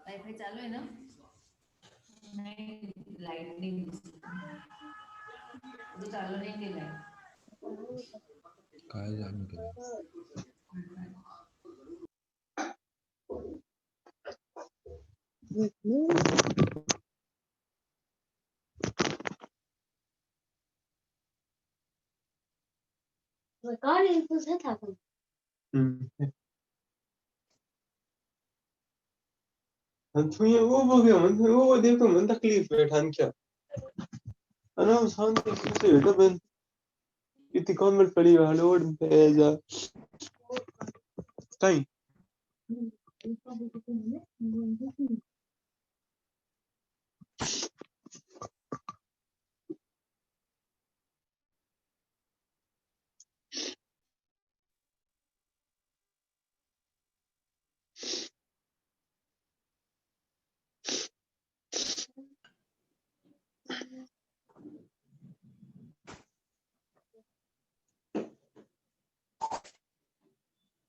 Wifi चालू आहे ना? नाही, लाईट नाही तू चालू नाही केलाय. काय चालू केलं? Recording तुझं थांबव. वो देखो मन तकलीफ है ठान क्या आराम शांति से बेटा बन इतनी कॉमल पड़ी है लोड पे जा कहीं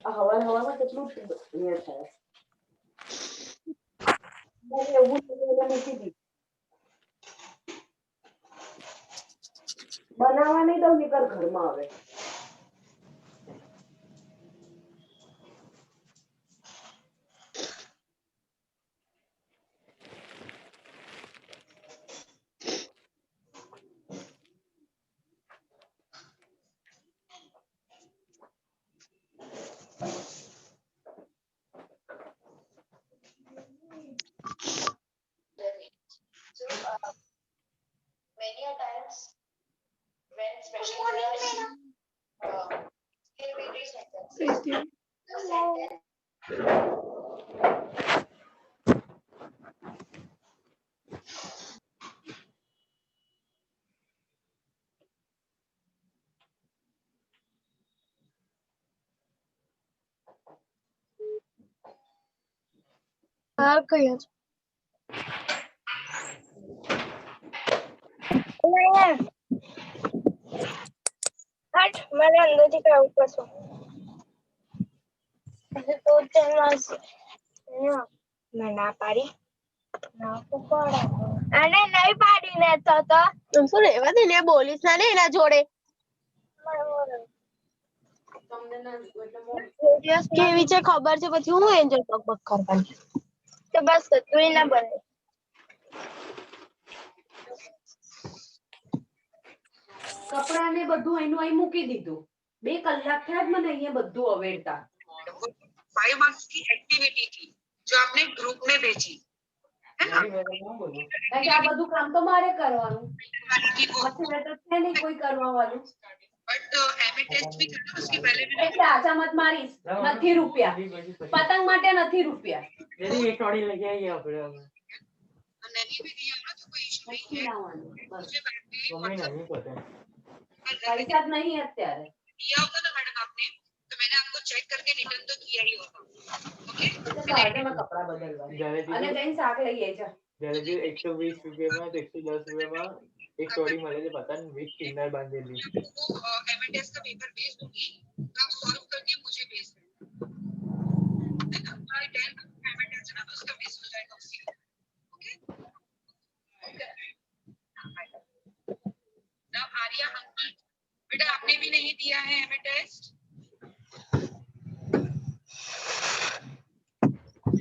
हवा કેટલું એ થાય મને એવું નથી દી બનાવવા નહીં દઉં નીકળ ઘરમાં આવે many a times when especially skill varies sentences. The sentence કઈ હટ મને અંદરથી કરાવવું પડશે તો મેં ના પાડી ના પાડા અને નહીં પાડીને તો શું રહેવા દે ને બોલીશ ના ને એના જોડે કેવી છે ખબર છે પછી હું એન્જોય બક કરવાની તો બસ તું ના બને કપડા ને બધું એનું અહીં મૂકી દીધું 2 કલાક થયા જ મને અહીંયા બધું અવેરતા 5 मार्क्स की एक्टिविटी थी जो आपने ग्रुप में भेजी है ना આ બધું કામ તો મારે કરવાનું પછી તો છે નહીં કોઈ કરવા વાળું बट एमए टेस्ट भी करना उसके पहले भी એટલે આચા મત મારીશ નથી રૂપિયા પતંગ માટે નથી રૂપિયા मेरी एक टोड़ी लगी है ये अपने नहीं भी दिया ना तो कोई इशू नहीं है मुझे नहीं पता પૈસા જ નહીં અત્યારે दिया होगा ना मैडम आपने तो मैंने आपको चेक करके रिटर्न तो किया ही होगा ओके એટલે मैं कपड़ा बदलवा અને જઈને શાક લઈએ છે जलेबी 120 रुपए में तो 110 रुपए में एक टोड़ी मिले थे पता नहीं विथ किंडर बांधेली वो एमए टेस्ट का पेपर भेज दूंगी तो आप सॉल्व करके मुझे भेज देना है ना बाय 10 एमए टेस्ट ना तो उसका मिस हो जाएगा उसके ओके नाउ आर्या अंकित बेटा आपने भी नहीं दिया है एमए टेस्ट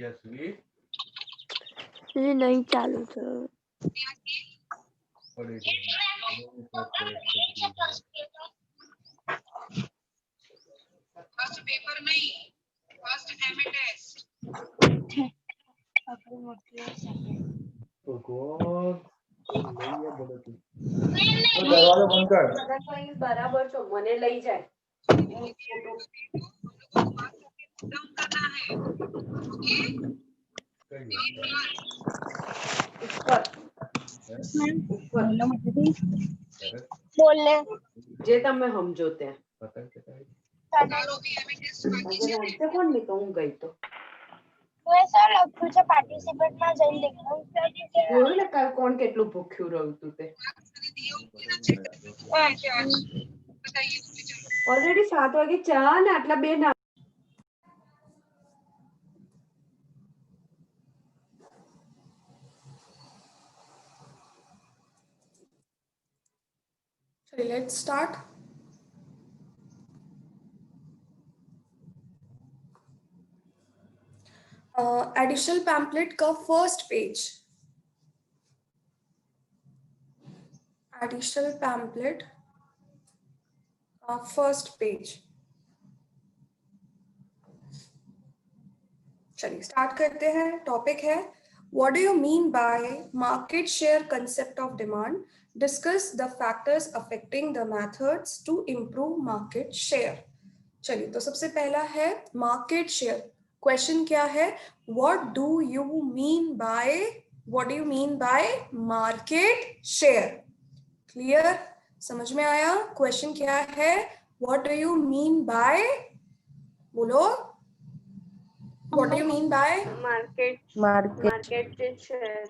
यस वी ये नहीं चालू था फर्स्ट पेपर नहीं फर्स्ट एमए टेस्ट दरवाजा बंद कर બરાબર છો મને લઈ જાય डाउन करना है ओके બોલને જે તમે સમજો ત્યાં તારો બી એમએનએસ બાકી આજે છે ને? રાતે કોણ નહીં તો હું ગઈ તો હું એ સર લખ્યું છે પાર્ટિસિપેટમાં જઈને દેખાડું જોયું ને કાલ કોણ કેટલું ભૂખ્યું રહ્યું તું તે મારી દિયો ઉભી ના છે. કે આજ બતાઈએ બોલે ચલો. ઓલરેડી 7 વાગે ચા ને આટલા બે ના So let's start. Additional pamphlet का first page. Additional pamphlet का first page. चलिए स्टार्ट करते हैं. टॉपिक है What do you mean by market share concept of demand? Discuss the factors affecting the methods to improve market share. चलिए तो सबसे पहला है market share. क्वेश्चन क्या है? What do you mean by market share? Clear? समझ में आया? क्वेश्चन क्या है? What do you mean by? बोलो. What do you mean by? Market share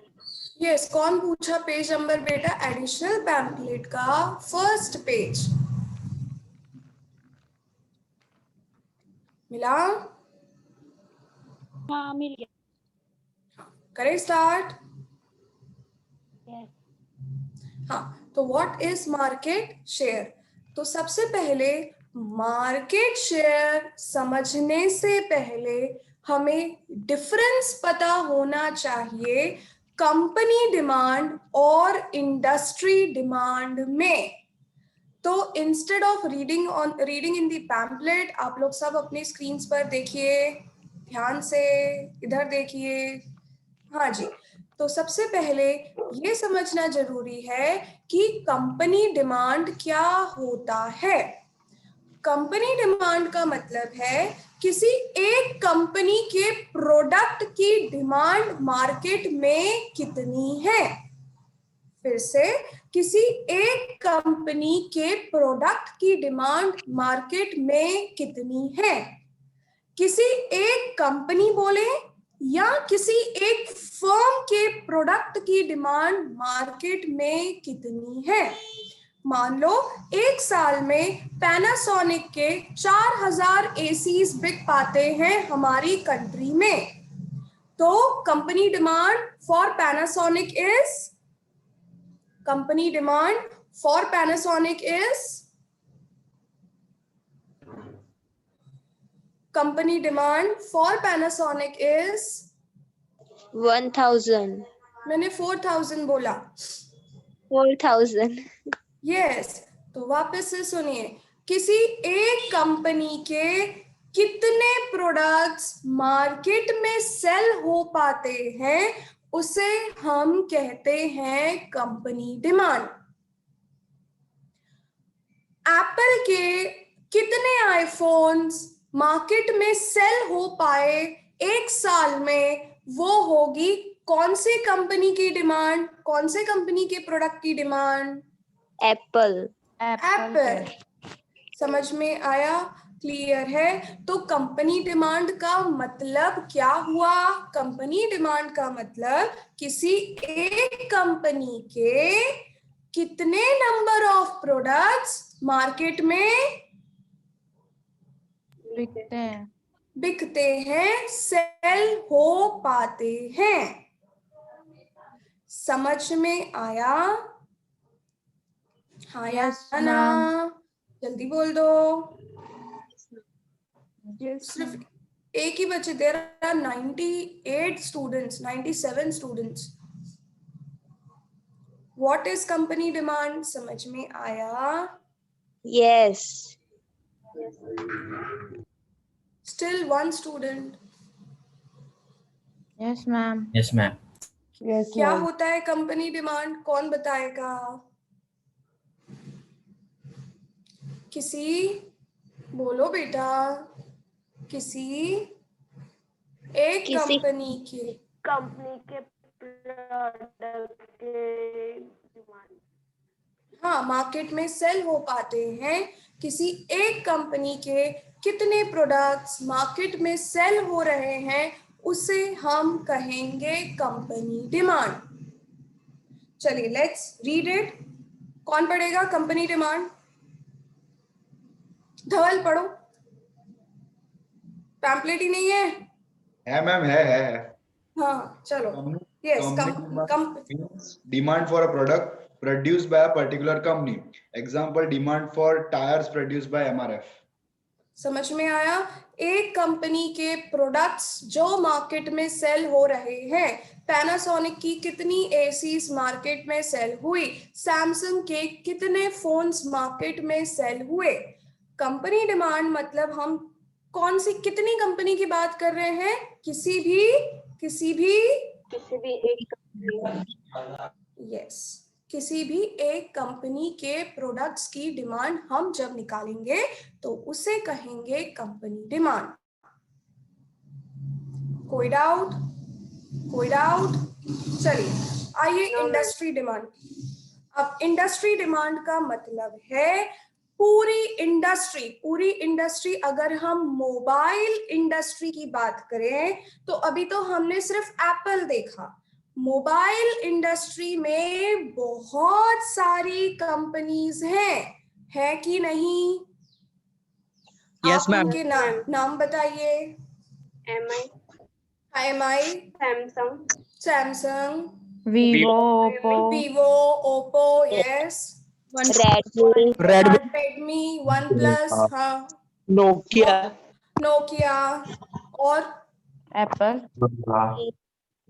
yes कौन पूछा पेज नंबर बेटा? एडिशनल पैम्पलेट का फर्स्ट पेज मिला? हाँ मिल गया. करें स्टार्ट. Yes. हाँ तो व्हाट इज मार्केट शेयर? तो सबसे पहले मार्केट शेयर समझने से पहले हमें डिफरेंस पता होना चाहिए कंपनी डिमांड और इंडस्ट्री डिमांड में. तो instead of reading in the pamphlet आप लोग सब अपनी स्क्रीन पर देखिए, ध्यान से इधर देखिए. हाँ जी. तो सबसे पहले ये समझना जरूरी है कि कंपनी डिमांड क्या होता है. कंपनी डिमांड का मतलब है किसी एक कंपनी के प्रोडक्ट की डिमांड मार्केट में कितनी है. फिर से, किसी एक कंपनी के प्रोडक्ट की डिमांड मार्केट में कितनी है. किसी एक कंपनी बोले या किसी एक फर्म के प्रोडक्ट की डिमांड मार्केट में कितनी है. मान लो एक साल में पैनासोनिक के 4000 एसीज बिक पाते हैं हमारी कंट्री में. तो company demand for Panasonic is company demand for Panasonic is 1000. मैंने 4000 बोला. 4000. यस. तो वापस से सुनिए, किसी एक कंपनी के कितने प्रोडक्ट्स मार्केट में सेल हो पाते हैं उसे हम कहते हैं कंपनी डिमांड. एप्पल के कितने आईफोन्स मार्केट में सेल हो पाए एक साल में, वो होगी कौन सी कंपनी की डिमांड, कौन से कंपनी के प्रोडक्ट की डिमांड? एप्पल. समझ में आया? क्लियर है? तो कंपनी डिमांड का मतलब क्या हुआ? कंपनी डिमांड का मतलब किसी एक कंपनी के कितने नंबर ऑफ प्रोडक्ट्स मार्केट में बिकते हैं, सेल हो पाते हैं. समझ में आया? हाँ या ना? जल्दी बोल दो. सिर्फ एक ही बचे. There are 97 students. What is company demand? समझ में आया? Yes. Still one student. Yes, ma'am. Yes, ma'am. क्या होता है कंपनी डिमांड? कौन बताएगा? किसी बोलो बेटा. किसी एक कंपनी के कंपनी के प्रोडक्ट के हाँ, मार्केट में सेल हो पाते हैं, किसी एक कंपनी के कितने प्रोडक्ट्स मार्केट में सेल हो रहे हैं, उसे हम कहेंगे कंपनी डिमांड। चलिए लेट्स रीड इट। कौन पढ़ेगा कंपनी डिमांड? धवल पढ़ो, पैम्पलेट ही नहीं है मैम, है। हाँ चलो। Yes, demand for a product produced by a particular company. Example, demand for tires produced by MRF. समझ में आया? एक कंपनी के प्रोडक्ट्स जो मार्केट में सेल हो रहे हैं। पैनासोनिक की कितनी एसीज मार्केट में सेल हुई, सैमसंग के कितने फोन्स मार्केट में सेल हुए। कंपनी डिमांड मतलब हम कौन सी कितनी कंपनी की बात कर रहे हैं? किसी भी एक यस, किसी भी एक कंपनी के प्रोडक्ट्स की डिमांड हम जब निकालेंगे तो उसे कहेंगे कंपनी डिमांड। कोई डाउट? चलिए आइए इंडस्ट्री डिमांड। अब इंडस्ट्री डिमांड का मतलब है पूरी इंडस्ट्री। अगर हम मोबाइल इंडस्ट्री की बात करें तो अभी तो हमने सिर्फ एप्पल देखा। मोबाइल इंडस्ट्री में बहुत सारी कंपनीज हैं कि नहीं? यस आप मैम। उनके नाम बताइए। MI, Samsung, Vivo, Oppo, yes, Redmi, Redmi, OnePlus, हाँ, नोकिया और एप्पल।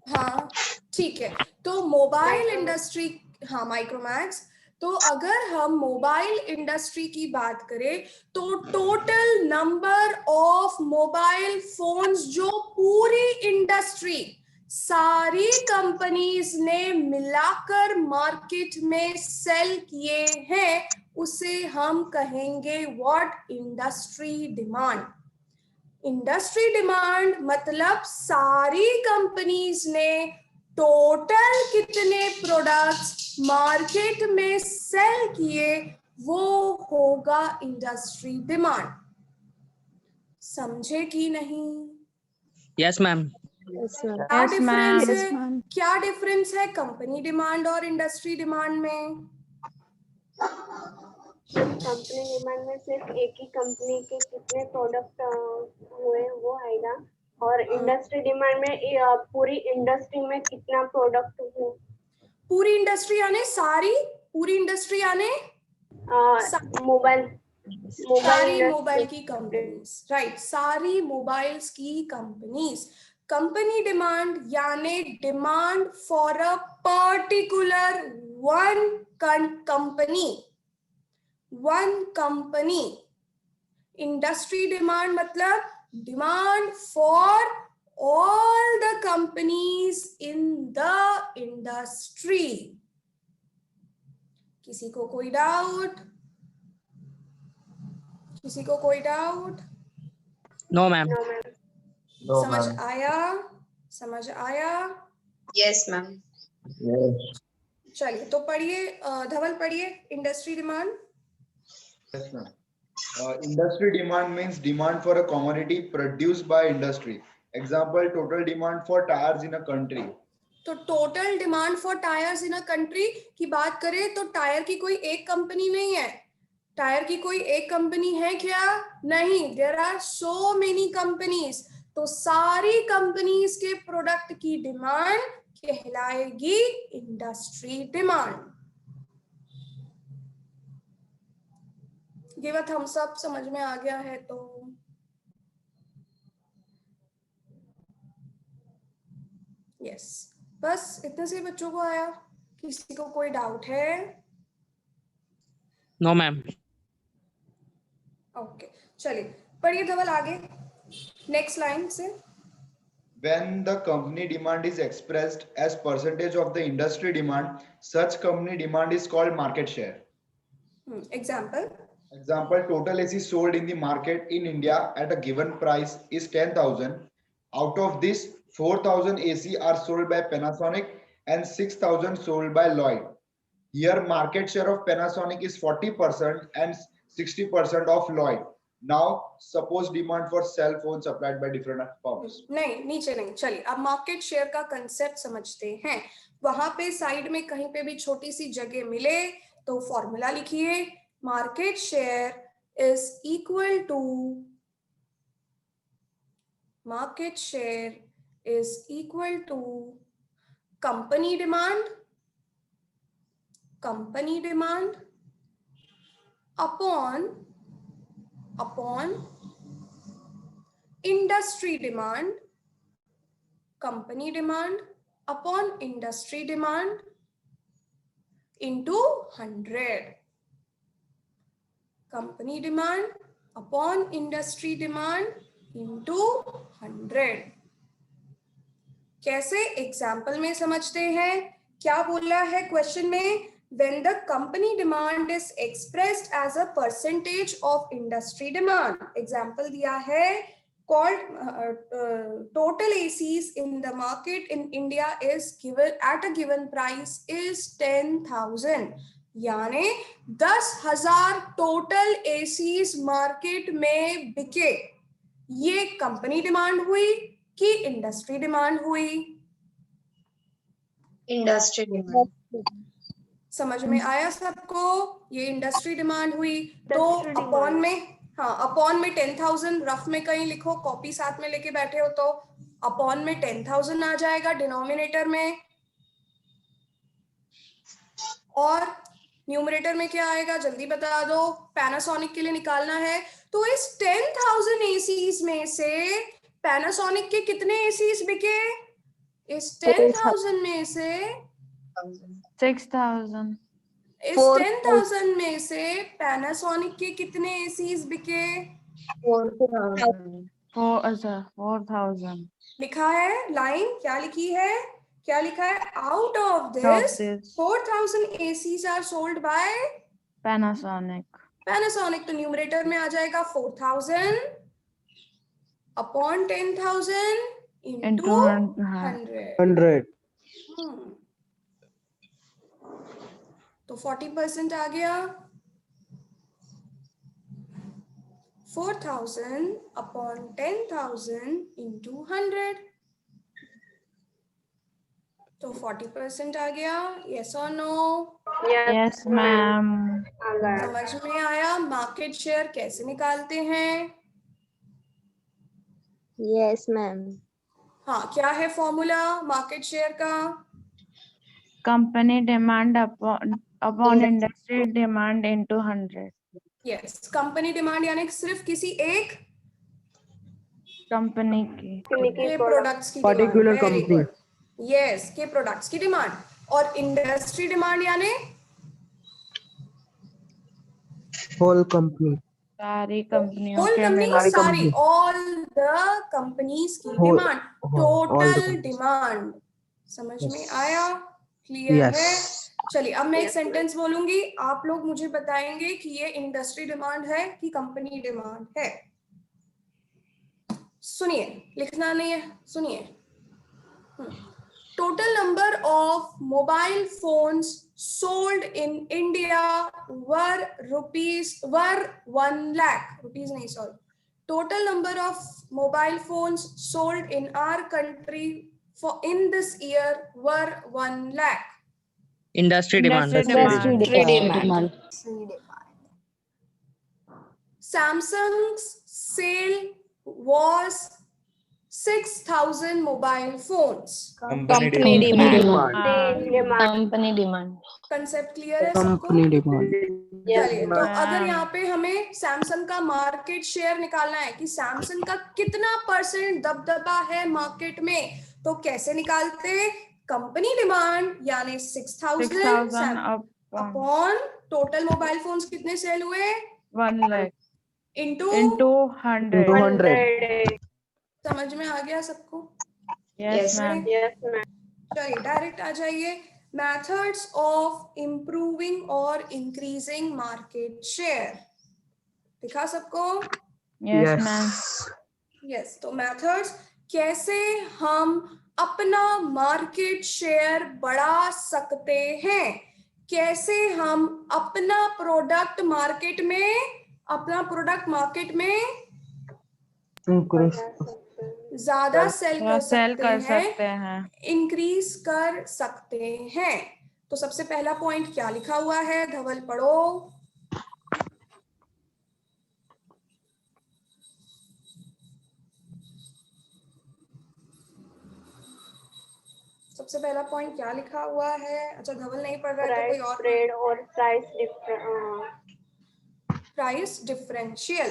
हाँ ठीक है। तो मोबाइल इंडस्ट्री, हाँ माइक्रोमैक्स। तो अगर हम मोबाइल इंडस्ट्री की बात करें तो total number of mobile phones जो पूरी इंडस्ट्री सारी कंपनीज ने मिलाकर मार्केट में सेल किए हैं, उसे हम कहेंगे what? Industry demand. Industry demand मतलब सारी कंपनीज ने टोटल कितने प्रोडक्ट्स मार्केट में सेल किए, वो होगा इंडस्ट्री डिमांड। समझे कि नहीं? Yes ma'am. क्या डिफरेंस है कंपनी डिमांड और इंडस्ट्री डिमांड में? कंपनी डिमांड में सिर्फ एक ही कंपनी के कितने प्रोडक्ट हुए वो आएगा, और इंडस्ट्री डिमांड में पूरी इंडस्ट्री में कितना प्रोडक्ट हुआ। पूरी इंडस्ट्री यानी सारी, पूरी इंडस्ट्री यानी मोबाइल की कंपनीज, राइट, सारी मोबाइल्स की कंपनीज। कंपनी डिमांड यानी demand for a particular one company. Industry demand मतलब demand for all the companies in the industry. किसी को कोई डाउट? No ma'am. समझ आया? Yes, ma'am. चलिए तो पढ़िए, धवल पढ़िए industry demand. Yes, ma'am. Industry demand means demand for a commodity produced by industry. Example, total demand for tires in a country. तो total demand for tyres in a country की बात करें तो tyre की कोई एक कंपनी नहीं है। टायर की कोई एक कंपनी है क्या? नहीं, there are so many companies. तो सारी कंपनीज के प्रोडक्ट की डिमांड कहलाएगी industry demand. Give a thumbs up, समझ में आ गया है तो। यस, बस इतने से बच्चों को आया। किसी को कोई डाउट है? No ma'am. ओके, चलिए पढ़िए धवल आगे नेक्स्ट लाइन से। When the company demand is expressed as percentage of the industry demand, such company demand is called market share. Example, total AC sold in the market in India at a given price is 10,000. Out of this, 4,000 AC are sold by Panasonic and 6,000 sold by Lloyd. Here, market share of Panasonic is 40% and 60% of Lloyd. Now, suppose demand for cell phones supplied by different firms. नहीं, नीचे नहीं, चलिए अब market share का concept समझते हैं। वहां पे साइड में कहीं पे भी छोटी सी जगह मिले तो फॉर्मूला लिखिए, market share is equal to company demand upon industry demand, company demand upon industry demand into 100. Company demand upon industry demand into 100. कैसे एग्जाम्पल में समझते हैं? क्या बोला है क्वेश्चन में? When the company demand is expressed as a percentage of industry demand. Example दिया है, called total ACs in the market in India is given at a given price is 10,000. यानी 10,000 टोटल ACs मार्केट में बिके। ये company demand हुई कि industry demand हुई? Industry demand. समझ में आया सबको? ये इंडस्ट्री डिमांड हुई। तो अपॉन में, हाँ अपॉन में 10,000 रफ में कहीं लिखो, कॉपी साथ में लेके बैठे हो तो अपॉन में 10,000 आ जाएगा डिनोमिनेटर में, और न्यूमरेटर में क्या आएगा जल्दी बता दो, पैनासोनिक के लिए निकालना है। तो इस 10,000 एसीज में से पैनासोनिक के कितने एसीज बिके? इस 10,000 में से 6,000. इस 10,000 में से पैनासोनिक के कितने एसीज बिके? 4,000. लिखा है लाइन, क्या लिखी है, क्या लिखा है? Out of this 4,000 ACs are sold by Panasonic. तो न्यूमरेटर में आ जाएगा 4,000 अपॉन 10,000 into 100. तो 40% आ गया। 4,000 अपॉन 10,000 into 100, तो 40% आ गया। यस और नो? Yes, ma'am. समझ में आया मार्केट शेयर कैसे निकालते हैं? Yes ma'am. हाँ, क्या है फॉर्मूला मार्केट शेयर का? Company demand upon industry demand into 100. Yes, company demand यानी सिर्फ किसी एक कंपनी के प्रोडक्ट्स की Particular company. यस, के प्रोडक्ट्स की डिमांड। और इंडस्ट्री डिमांड यानी होल कंपनी, सारी कंपनियों होल के कंपनी, मिला- सारी, ऑल द कंपनीज की डिमांड, टोटल डिमांड। समझ में आया? क्लियर है? चलिए अब मैं एक सेंटेंस बोलूंगी, आप लोग मुझे बताएंगे कि ये इंडस्ट्री डिमांड है कि कंपनी डिमांड है। सुनिए, लिखना नहीं है, सुनिए। Total number of mobile phones sold in India were 1 lakh rupees नहीं, sorry, total number of mobile phones sold in our country for in this year were 1 lakh. Industry demand. Samsung's sale was 6,000 mobile phones. Company demand. Company demand. Concept clear है सबको? चलिए, तो अगर यहाँ पे हमें Samsung का मार्केट शेयर निकालना है कि सैमसंग का कितना % दबदबा है मार्केट में, तो कैसे निकालते? कंपनी डिमांड यानी 6,000 अपॉन टोटल मोबाइल फोन्स कितने सेल हुए? 1 lakh इंटू into 100. समझ में आ गया सबको? Yes, ma'am. चलिए डायरेक्ट आ जाइए, मेथड्स ऑफ इम्प्रूविंग और इंक्रीजिंग मार्केट शेयर। दिखा सबको? Yes, ma'am. यस, तो मेथड्स, कैसे हम अपना मार्केट शेयर बढ़ा सकते हैं, कैसे हम अपना प्रोडक्ट मार्केट में ज्यादा सेल कर सकते हैं, इंक्रीज कर सकते हैं। तो सबसे पहला पॉइंट क्या लिखा हुआ है, धवल पढ़ो। सबसे पहला पॉइंट क्या लिखा हुआ है? अच्छा धवल नहीं पढ़ रहा है तो कोई और स्प्रेड और प्राइस डिफरेंशियल।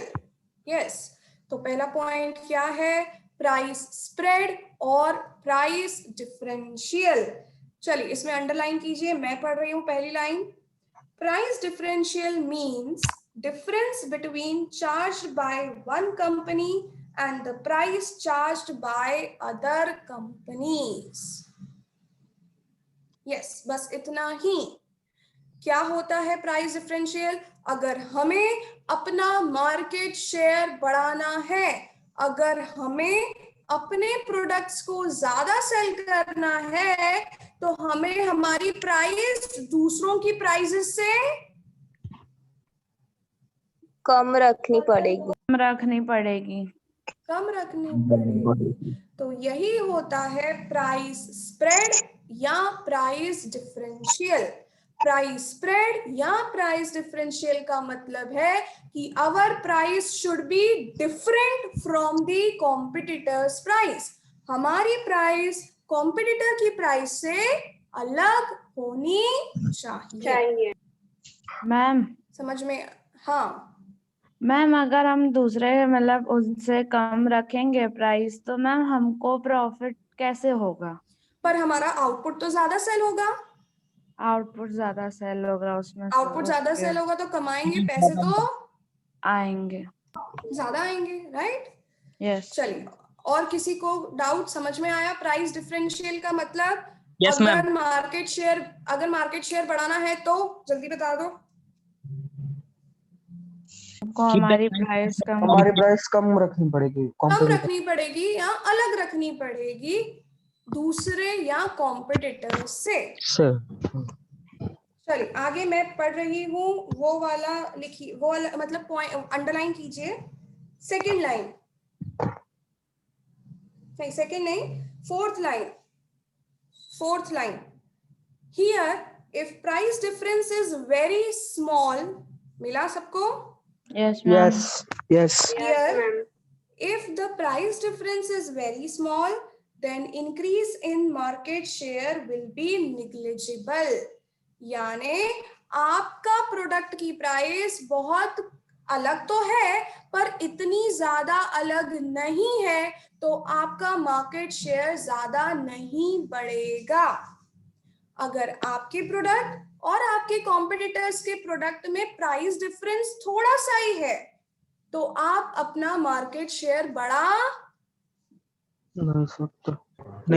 यस, तो पहला पॉइंट क्या है? प्राइस स्प्रेड और प्राइस डिफरेंशियल। चलिए इसमें अंडरलाइन कीजिए, मैं पढ़ रही हूं पहली line. Price differential means difference between charged by one company and the price charged by other companies. Yes, बस इतना ही। क्या होता है प्राइस डिफरेंशियल? अगर हमें अपना मार्केट शेयर बढ़ाना है, अगर हमें अपने प्रोडक्ट्स को ज्यादा सेल करना है, तो हमें हमारी प्राइस दूसरों की प्राइसेस से कम रखनी पड़ेगी। कम रखनी पड़ेगी। तो यही होता है प्राइस स्प्रेड या प्राइस डिफरेंशियल। प्राइस स्प्रेड या प्राइस डिफरेंशियल का मतलब है कि our price should be different from the competitors price. हमारी प्राइस कॉम्पिटिटर की प्राइस से अलग होनी चाहिए। मैम समझ में? हाँ मैम, अगर हम दूसरे मतलब उनसे कम रखेंगे प्राइस तो मैम हमको प्रॉफिट कैसे होगा? पर हमारा आउटपुट तो ज्यादा सेल होगा। आउटपुट ज्यादा सेल होगा उसमें। आउटपुट ज्यादा सेल होगा तो कमाएंगे, पैसे तो आएंगे, ज्यादा आएंगे, राइट? यस। चलिए, और किसी को डाउट समझ में आया? प्राइस डिफरेंशियल का मतलब Yes, अगर मार्केट शेयर बढ़ाना है तो जल्दी बता दो। हमारी प्राइस कम रखनी पड़ेगी, कम रखनी पड़ेगी या अलग रखनी पड़ेगी दूसरे या कॉम्पिटिटर से। चलिए आगे मैं पढ़ रही हूँ, वो वाला लिखिए, वो वाला मतलब पॉइंट अंडरलाइन कीजिए। सेकंड लाइन नहीं, सेकंड नहीं, fourth line. Here if price difference is very small, मिला सबको? Yes ma'am. Here, if the price difference is very small, then increase in market share will be negligible. यानी आपका product की price बहुत अलग तो है पर इतनी ज्यादा अलग नहीं है, तो आपका मार्केट शेयर ज्यादा नहीं बढ़ेगा। अगर आपके प्रोडक्ट और आपके कॉम्पिटिटर्स के प्रोडक्ट में प्राइस डिफरेंस थोड़ा सा ही है, तो आप अपना मार्केट शेयर बढ़ा नहीं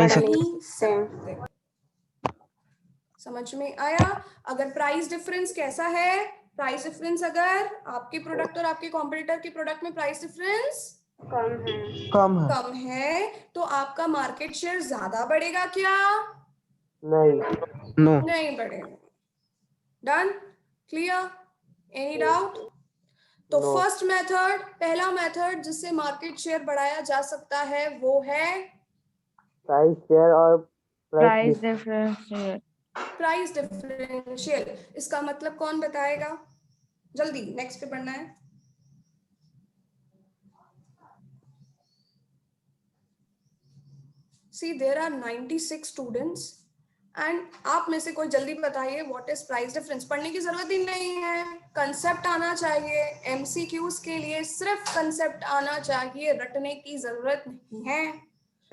सकते। समझ में आया? अगर प्राइस डिफरेंस कैसा है? प्राइस डिफरेंस अगर आपके प्रोडक्ट और आपके कॉम्पिटिटर के प्रोडक्ट में प्राइस डिफरेंस कम है तो आपका मार्केट शेयर ज्यादा बढ़ेगा क्या? नहीं बढ़ेगा। डन? क्लियर? Any doubt? तो फर्स्ट मेथड, पहला मेथड जिससे मार्केट शेयर बढ़ाया जा सकता है वो है प्राइस शेयर और प्राइस डिफरेंशियल। Price differential. इसका मतलब कौन बताएगा? जल्दी, नेक्स्ट पे पढ़ना है। See, there are 96 students and आप में से कोई जल्दी बताइए व्हाट इज प्राइस डिफरेंस। पढ़ने की जरूरत ही नहीं है, कंसेप्ट आना चाहिए। एमसीक्यूज के लिए सिर्फ कंसेप्ट आना चाहिए, रटने की जरूरत नहीं है।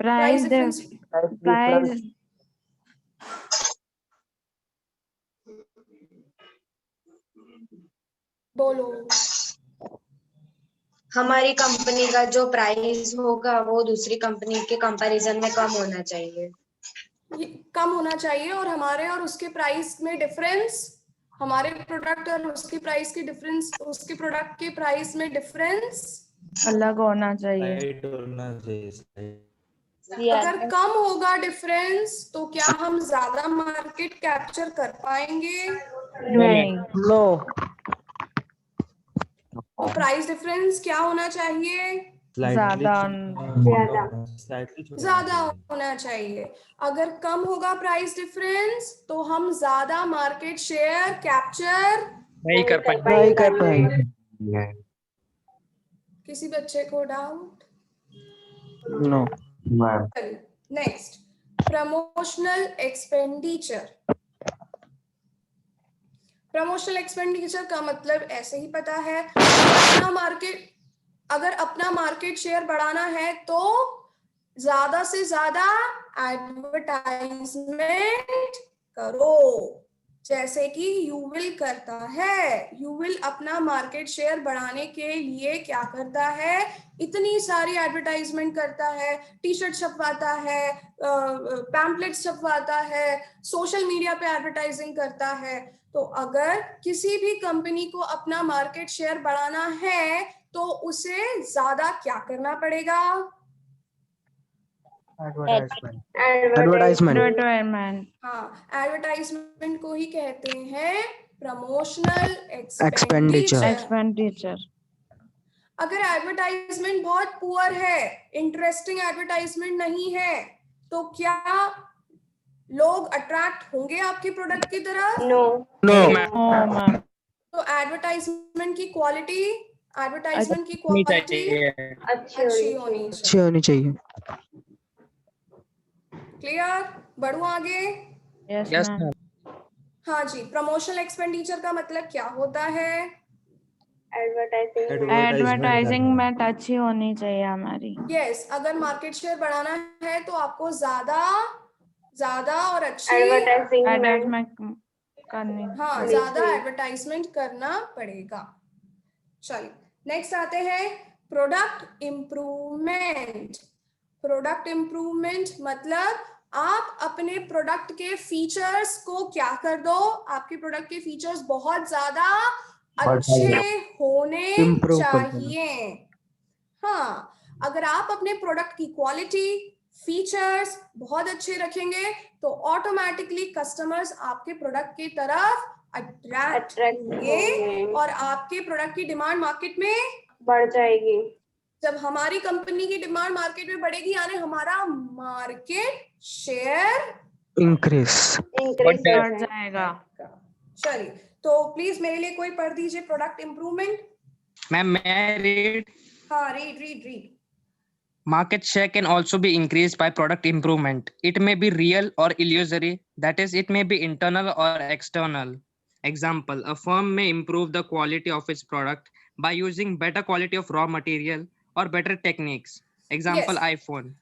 प्राइस डिफरेंस बोलो। हमारी कंपनी का जो प्राइस होगा वो दूसरी कंपनी के कंपैरिजन में कम होना चाहिए। कम होना चाहिए और हमारे और उसके प्राइस में डिफरेंस, हमारे प्रोडक्ट और उसकी प्राइस की डिफरेंस, उसके प्रोडक्ट के प्राइस में डिफरेंस अलग होना चाहिए। अगर कम होगा डिफरेंस तो क्या हम ज्यादा मार्केट कैप्चर कर पाएंगे? नहीं। नो। तो प्राइस डिफरेंस क्या होना चाहिए? ज्यादा ज्यादा होना चाहिए। अगर कम होगा प्राइस डिफरेंस तो हम ज्यादा मार्केट शेयर कैप्चर नहीं कर पाएंगे। किसी बच्चे को doubt? No. Next, promotional expenditure. Promotional expenditure का मतलब ऐसे ही पता है, अगर अपना मार्केट शेयर बढ़ाना है तो ज्यादा से ज्यादा एडवर्टाइजमेंट करो, जैसे कि यूविल करता है। यूविल अपना मार्केट शेयर बढ़ाने के लिए क्या करता है? इतनी सारी एडवर्टाइजमेंट करता है, टी शर्ट छपवाता है, पैम्पलेट छपवाता है, सोशल मीडिया पे एडवर्टाइजिंग करता है। तो अगर किसी भी कंपनी को अपना मार्केट शेयर बढ़ाना है तो उसे ज्यादा क्या करना पड़ेगा? एडवर्टाइजमेंट। हाँ, एडवर्टाइजमेंट को ही कहते हैं प्रमोशनल एक्सपेंडिचर। अगर एडवर्टाइजमेंट बहुत पुअर है, इंटरेस्टिंग एडवर्टाइजमेंट नहीं है, तो क्या लोग अट्रैक्ट होंगे आपके प्रोडक्ट की तरफ? नो। तो एडवर्टाइजमेंट की क्वालिटी अच्छी होनी चाहिए। क्लियर? बढ़ू आगे? Yes ma'am. हाँ जी, प्रमोशनल एक्सपेंडिचर का मतलब क्या होता है? एडवर्टाइजिंग अच्छी होनी चाहिए हमारी। यस, अगर मार्केट शेयर बढ़ाना है तो आपको ज्यादा और अच्छी एडवर्टाइजमेंट करनी। हाँ, ज्यादा एडवर्टाइजमेंट करना पड़ेगा। चलिए नेक्स्ट आते हैं प्रोडक्ट इम्प्रूवमेंट। प्रोडक्ट इम्प्रूवमेंट मतलब आप अपने प्रोडक्ट के फीचर्स को क्या कर दो? आपके प्रोडक्ट के फीचर्स बहुत ज्यादा अच्छे होने चाहिए। हाँ, अगर आप अपने प्रोडक्ट की क्वालिटी, फीचर्स बहुत अच्छे रखेंगे तो ऑटोमेटिकली कस्टमर्स आपके प्रोडक्ट की तरफ अट्रैक्ट होंगे और आपके प्रोडक्ट की डिमांड मार्केट में बढ़ जाएगी। जब हमारी कंपनी की डिमांड मार्केट में बढ़ेगी यानी हमारा मार्केट शेयर इंक्रीज बढ़ जाएगा। चलिए, तो प्लीज मेरे लिए कोई पढ़ दीजिए प्रोडक्ट इम्प्रूवमेंट। मैम मैं रीड। हाँ, read. Market share can also be increased by product improvement. It may be real or illusory, that is, it may be internal or external. Example, a firm may improve the quality of its product by using better quality of raw material or better techniques. Example, Yes. iPhone.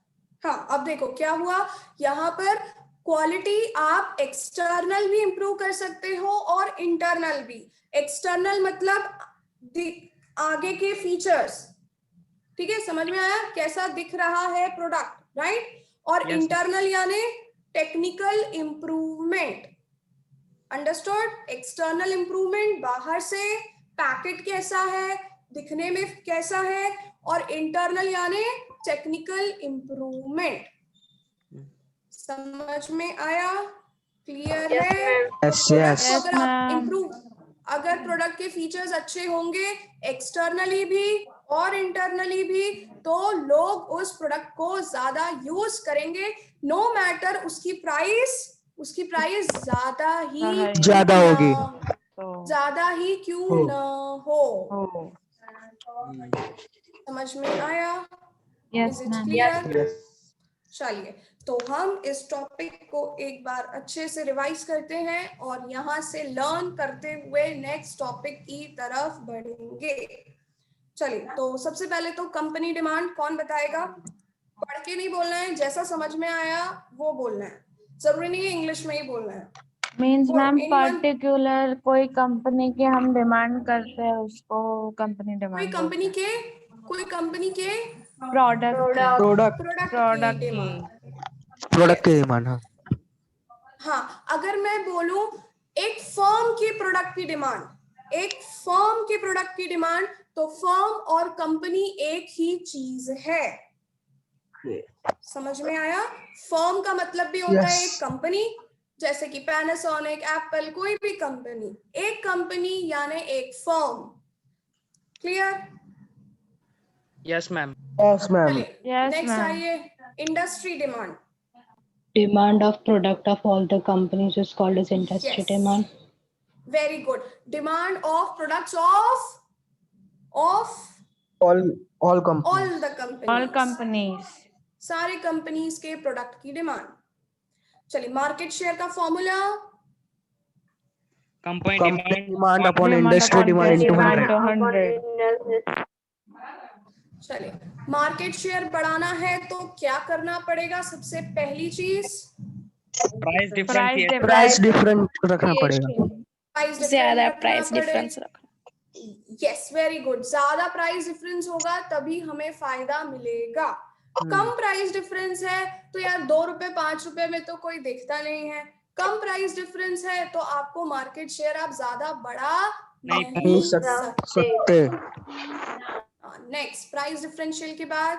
हाँ, अब देखो क्या हुआ यहाँ पर, quality आप external भी improve कर सकते हो और इंटरनल भी। एक्सटर्नल मतलब आगे के फीचर्स, ठीक है, समझ में आया कैसा दिख रहा है प्रोडक्ट, राइट? और इंटरनल यानी technical improvement. Understood? External improvement बाहर से पैकेट कैसा है, दिखने में कैसा है, और इंटरनल यानी टेक्निकल इंप्रूवमेंट। समझ में आया? क्लियर है? अगर प्रोडक्ट के फीचर्स अच्छे होंगे एक्सटर्नली भी और इंटरनली भी तो लोग उस प्रोडक्ट को ज्यादा यूज करेंगे, नो मैटर उसकी प्राइस ज्यादा ही क्यों न हो। समझ में आया? Yes ma'am. चलिए, तो हम इस टॉपिक को एक बार अच्छे से रिवाइज करते हैं और यहाँ से लर्न करते हुए नेक्स्ट टॉपिक की तरफ बढ़ेंगे। चलिए, तो सबसे पहले तो कंपनी डिमांड कौन बताएगा? पढ़ के नहीं बोलना है, जैसा समझ में आया वो बोलना है, जरूरी नहीं है इंग्लिश में ही बोलना है। मीन्स मैम पर्टिकुलर कोई कंपनी के हम डिमांड करते हैं उसको कंपनी डिमांड। कोई कंपनी के प्रोडक्ट की डिमांड। हाँ, अगर मैं बोलूं एक फर्म की प्रोडक्ट की डिमांड, तो फर्म और कंपनी एक ही चीज है। समझ में आया? फर्म का मतलब भी होता है एक कंपनी, जैसे कि पैनासोनिक, एप्पल, कोई भी कंपनी, एक कंपनी यानी एक firm. Clear? Yes, ma'am. Yes, ma'am. Yes, next ma'am. आइए, industry demand. Demand of product of all the companies is called as industry Yes. demand. Very good. Demand of products of All companies. all the companies. All companies. सारे companies के product की demand. चलिए, market share का formula, Company Company demand demand upon Demand industry upon demand into demand 100. to 100. चलिए, market share बढ़ाना है तो क्या करना पड़ेगा? सबसे पहली चीज price Price differentiation. Price difference. different रखना पड़ेगा. प्राइस ज्यादा प्राइस डिफरेंस रखना। Yes, very good. ज्यादा प्राइस डिफरेंस होगा तभी हमें फायदा मिलेगा। कम प्राइस डिफरेंस है तो यार 2 रुपए 5 रुपए में तो कोई देखता नहीं है। कम प्राइस डिफरेंस है तो आपको मार्केट शेयर आप ज्यादा बढ़ा नहीं सकते. नेक्स्ट, प्राइस डिफरेंशियल के बाद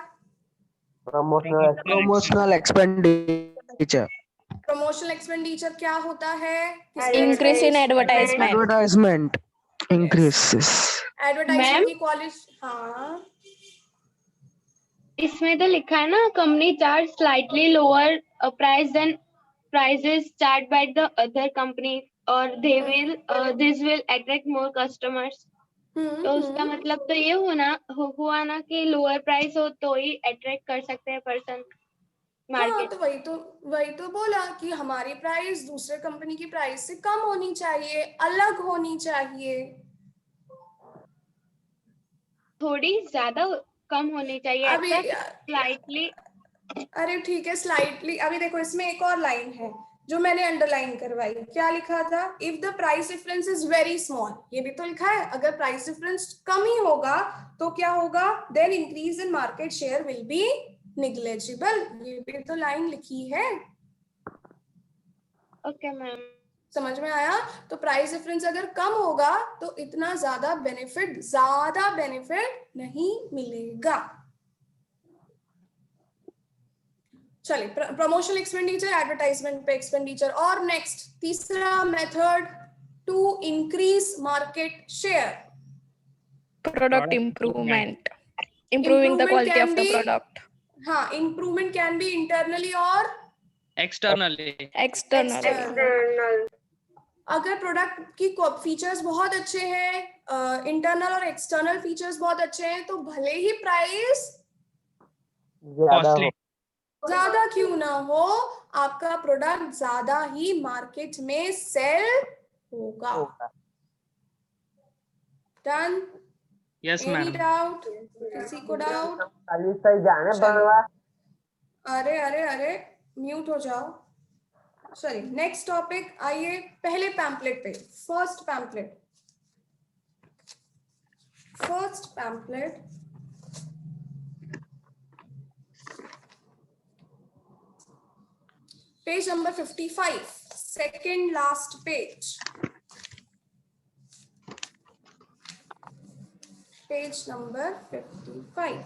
Promotional expenditure. प्रमोशनल एक्सपेंडिचर क्या होता है? Increase in advertisement. Advertisement increases. Advertisement की क्वालिटी। हाँ, इसमें तो लिखा है ना, company charge slightly lower price than prices charge by the other company और this will attract more customers. तो उसका मतलब तो ये हुआ ना कि लोअर प्राइस हो तो ही अट्रैक्ट कर सकते हैं पर्सन हाँ, मार्केट। तो वही तो बोला कि हमारी प्राइस दूसरे कंपनी की प्राइस से कम होनी चाहिए, अलग होनी चाहिए, थोड़ी ज्यादा कम होनी चाहिए। अभी स्लाइटली। अरे ठीक है, स्लाइटली। अभी देखो, इसमें एक और लाइन है जो मैंने अंडरलाइन करवाई। क्या लिखा था? If the price difference is very small. ये भी तो लिखा है, अगर प्राइस डिफरेंस कम ही होगा तो क्या होगा? Then increase in market share will be negligible. ये भी तो लाइन लिखी है। ओके मैम, समझ में आया? तो प्राइस डिफरेंस अगर कम होगा तो इतना ज्यादा बेनिफिट नहीं मिलेगा। चलिए, प्रमोशनल एक्सपेंडिचर, एडवर्टाइजमेंट पे एक्सपेंडिचर। और नेक्स्ट, तीसरा method to increase market share, product improvement, improving the quality of the product. हाँ, इम्प्रूवमेंट कैन बी इंटरनली और Externally. एक्सटर्नल। अगर प्रोडक्ट की फीचर्स बहुत अच्छे हैं, इंटरनल और एक्सटर्नल फीचर्स बहुत अच्छे हैं, तो भले ही प्राइस Costly. ज्यादा क्यों ना हो, आपका प्रोडक्ट ज्यादा ही मार्केट में सेल होगा। Done? Yes, any ma'am. Doubt? किसी को डाउट? अरे अरे अरे, म्यूट हो जाओ। सॉरी, नेक्स्ट टॉपिक आइए, पहले पैम्पलेट पे। First pamphlet page number 55, second last page, page number 55।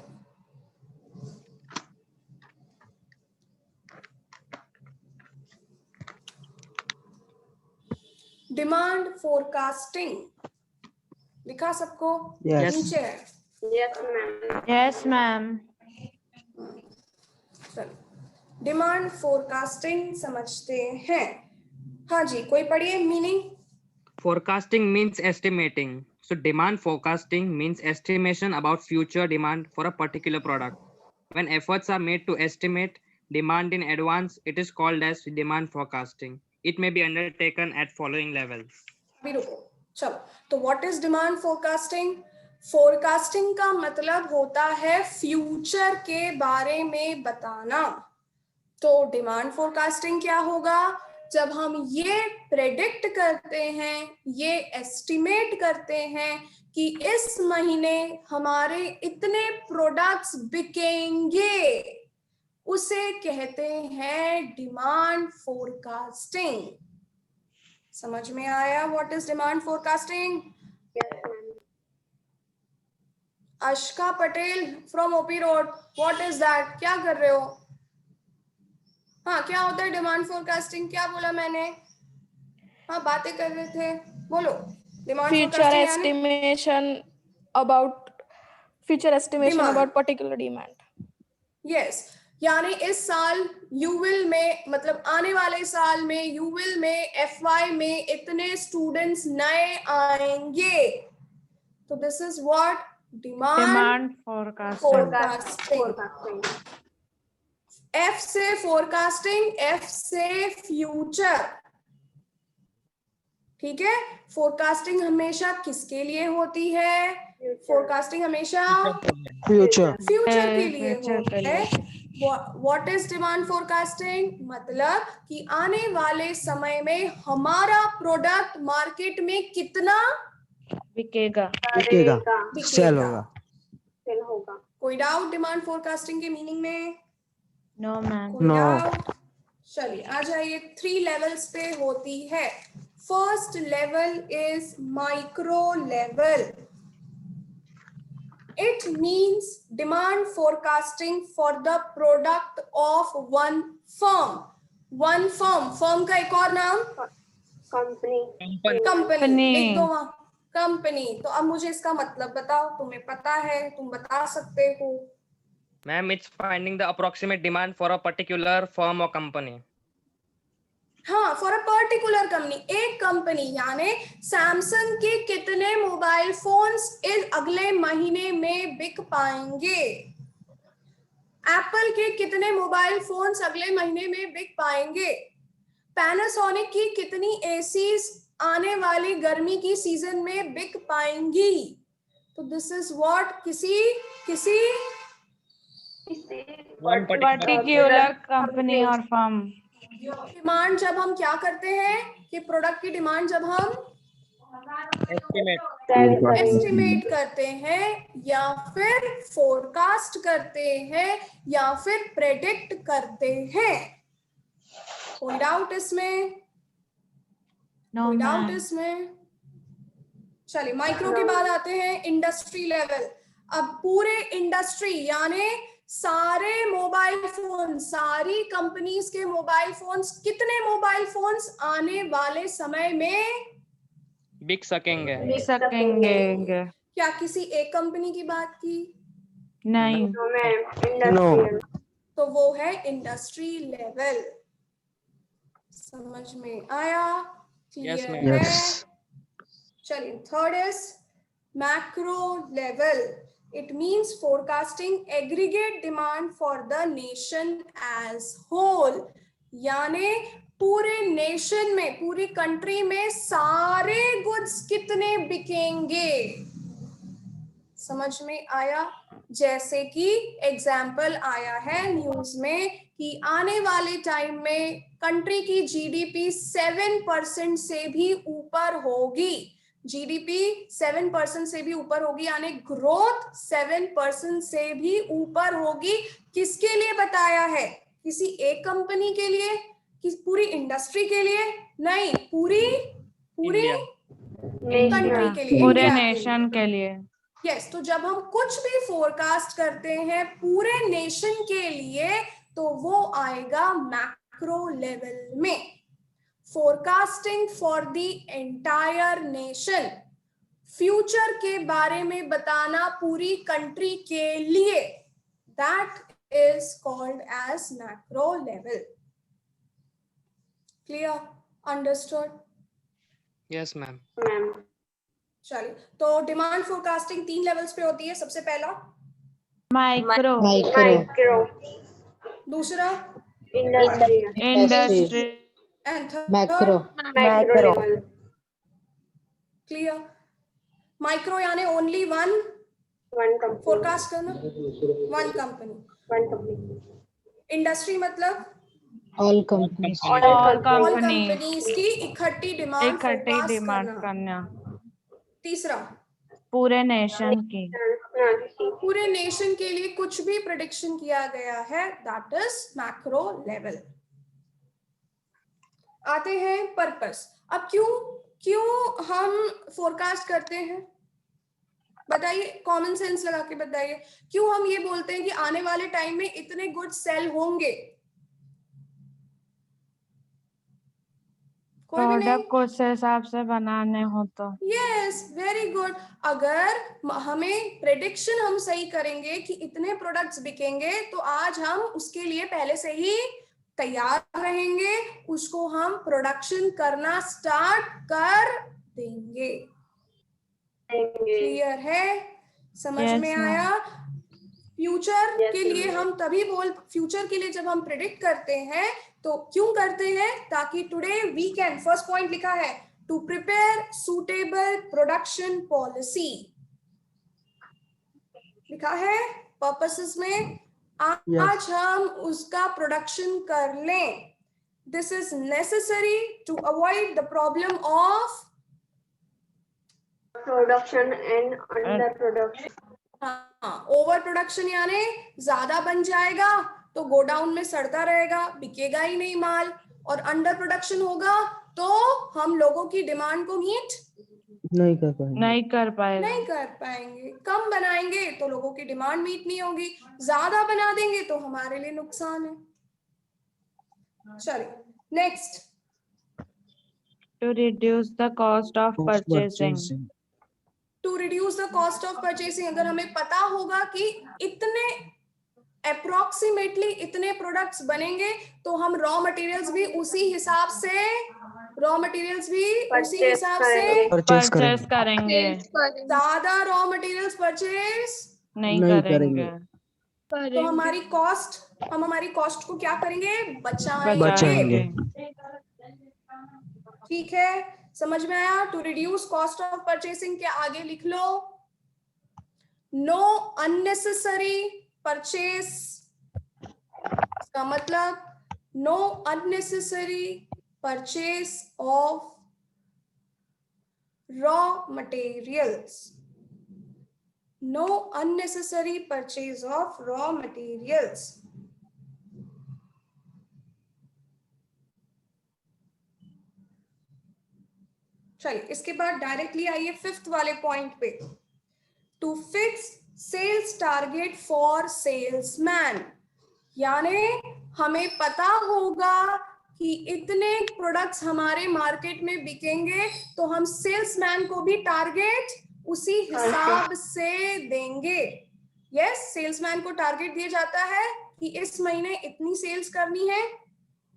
Demand forecasting लिखा सबको? Yes. नीचे है। Yes, ma'am. डिमांड फोरकास्टिंग समझते हैं? हाँ जी, कोई पढ़िए meaning. Forecasting means estimating. So demand forecasting means estimation about future demand for a particular product. When efforts are made to estimate demand in advance, it is called as demand forecasting. It may be undertaken at following levels. अभी रुको, चलो। तो what is demand forecasting? Forecasting का मतलब होता है future के बारे में बताना। तो डिमांड फोरकास्टिंग क्या होगा? जब हम ये प्रेडिक्ट करते हैं, ये एस्टिमेट करते हैं कि इस महीने हमारे इतने प्रोडक्ट्स बिकेंगे, उसे कहते हैं डिमांड फोरकास्टिंग। समझ में आया what is demand forecasting? Ashka Patel from OP road, what is that? क्या कर रहे हो? हाँ, क्या होता है डिमांड फोरकास्टिंग? क्या बोला मैंने? हाँ बातें कर रहे थे, बोलो। Demand Future forecasting estimation about Demand. particular demand. Yes यानी इस साल यू विल में, मतलब आने वाले साल में यू विल में, FY में इतने स्टूडेंट्स नए आएंगे, तो this is what demand forecasting. F से फोरकास्टिंग, F से फ्यूचर, ठीक है। फोरकास्टिंग हमेशा किसके लिए होती है? फोरकास्टिंग हमेशा फ्यूचर फ्यूचर के लिए होती है। What is demand forecasting? मतलब कि आने वाले समय में हमारा प्रोडक्ट मार्केट में कितना बिकेगा। सेल होगा। कोई डाउट डिमांड फोरकास्टिंग के मीनिंग में? No ma'am. कोई No. डाउट? चलिए आ जाइए, 3 लेवल्स पे होती है। First level is micro level. It means demand forecasting for the product of one firm. One firm, firm का एक और नाम कंपनी, लिख दो वहां कंपनी। तो अब मुझे इसका मतलब बताओ, तुम्हें पता है, तुम बता सकते हो। Ma'am, it's finding the approximate demand for a particular firm or company. हाँ, फॉर अ पर्टिकुलर कंपनी, एक कंपनी, यानी सैमसंग के कितने मोबाइल फोन्स इस अगले महीने में बिक पाएंगे, एप्पल के कितने मोबाइल फोन्स अगले महीने में बिक पाएंगे, पैनासोनिक की कितनी एसीज आने वाली गर्मी की सीजन में बिक पाएंगी। तो दिस इज व्हाट किसी पर्टिकुलर कंपनी और फर्म। डिमांड जब हम क्या करते हैं कि प्रोडक्ट की डिमांड जब हम एस्टिमेट करते हैं या फिर फोरकास्ट करते हैं या फिर प्रेडिक्ट करते हैं। कोई डाउट इसमें? कोई डाउट इसमें? चलिए माइक्रो के बाद आते हैं इंडस्ट्री लेवल। अब पूरे इंडस्ट्री यानी सारे मोबाइल फोन, सारी कंपनीज के मोबाइल फोन्स, कितने मोबाइल फोन्स आने वाले समय में बिक सकेंगे। क्या किसी एक कंपनी की बात की? नहीं। तो वो है इंडस्ट्री लेवल। समझ में आया? क्लियर है? चलिए third is macro level. It means forecasting aggregate demand for the nation as whole. यानी पूरे नेशन में, पूरी कंट्री में सारे गुड्स कितने बिकेंगे। समझ में आया? जैसे कि एग्जाम्पल आया है न्यूज में कि आने वाले टाइम में कंट्री की जीडीपी 7% से भी ऊपर होगी। जीडीपी 7% से भी ऊपर होगी, यानी ग्रोथ 7% से भी ऊपर होगी। किसके लिए बताया है? किसी एक कंपनी के लिए? किस पूरी इंडस्ट्री के लिए? नहीं, पूरी कंट्री के लिए, पूरे नेशन के लिए। यस तो जब हम कुछ भी फोरकास्ट करते हैं पूरे नेशन के लिए तो वो आएगा मैक्रो लेवल में। Forecasting for the entire nation, future के बारे में बताना पूरी कंट्री के लिए, that is called as macro level. Clear? Understood? Yes ma'am. चलिए तो डिमांड फोरकास्टिंग 3 लेवल्स पे होती है। सबसे पहला माइक्रो, दूसरा industry, and third macro. Clear? Micro यानी ओनली वन फोरकास्ट करना, वन कंपनी। इंडस्ट्री मतलब ऑल कंपनीज की इकट्ठी डिमांड करना। तीसरा पूरे नेशन की, पूरे नेशन के लिए कुछ भी प्रेडिक्शन किया गया है, दैट इज मैक्रो लेवल। आते हैं पर्पस। अब क्यों हम फोरकास्ट करते हैं? बताइए, कॉमन सेंस लगा के बताइए, क्यों हम ये बोलते हैं कि आने वाले टाइम में इतने गुड्स सेल होंगे? कोई भी नहीं? प्रोडक्ट को उस हिसाब से बनाने हो तो यस, वेरी गुड। अगर हमें प्रेडिक्शन हम सही करेंगे कि इतने प्रोडक्ट्स बिकेंगे, तो आज हम उसके लिए पहले से ही तैयार रहेंगे, उसको हम प्रोडक्शन करना स्टार्ट कर देंगे। क्लियर है? समझ Yes, में ma'am. आया? फ्यूचर Yes, के लिए ma'am. हम तभी फ्यूचर के लिए जब हम प्रिडिक्ट करते हैं तो क्यों करते हैं? ताकि today we can, first point लिखा है, to prepare suitable production policy, लिखा है पर्पसेस में। आज हम उसका प्रोडक्शन कर लें। This is necessary to avoid the problem of production and under production. हाँ, ओवर प्रोडक्शन यानी ज्यादा बन जाएगा तो गोडाउन में सड़ता रहेगा, बिकेगा ही नहीं माल। और अंडर प्रोडक्शन होगा तो हम लोगों की डिमांड को मीट नहीं कर पाएंगे। नहीं कर पाएंगे। कम बनाएंगे तो लोगों की डिमांड मीट नहीं होगी, ज्यादा बना देंगे तो हमारे लिए नुकसान है। चलिए next, to reduce the cost of purchasing. To reduce the cost of purchasing. अगर हमें पता होगा कि इतने अप्रोक्सीमेटली इतने प्रोडक्ट्स बनेंगे तो हम रॉ मटेरियल्स भी उसी हिसाब से परचेस करेंगे, ज्यादा रॉ मटेरियल्स परचेस नहीं करेंगे। तो हमारी कॉस्ट को क्या करेंगे? बचाएंगे। ठीक है, समझ में आया? To reduce cost of purchasing के आगे लिख लो, नो अननेसेसरी परचेस। इसका मतलब no unnecessary purchase of raw materials, no unnecessary purchase of raw materials. चलिए इसके बाद डायरेक्टली आइए फिफ्थ वाले पॉइंट पे, to fix sales target for salesman. यानी हमें पता होगा कि इतने प्रोडक्ट्स हमारे मार्केट में बिकेंगे तो हम सेल्समैन को भी टारगेट उसी हिसाब से देंगे। यस, सेल्समैन को टारगेट दिया जाता है कि इस महीने इतनी सेल्स करनी है।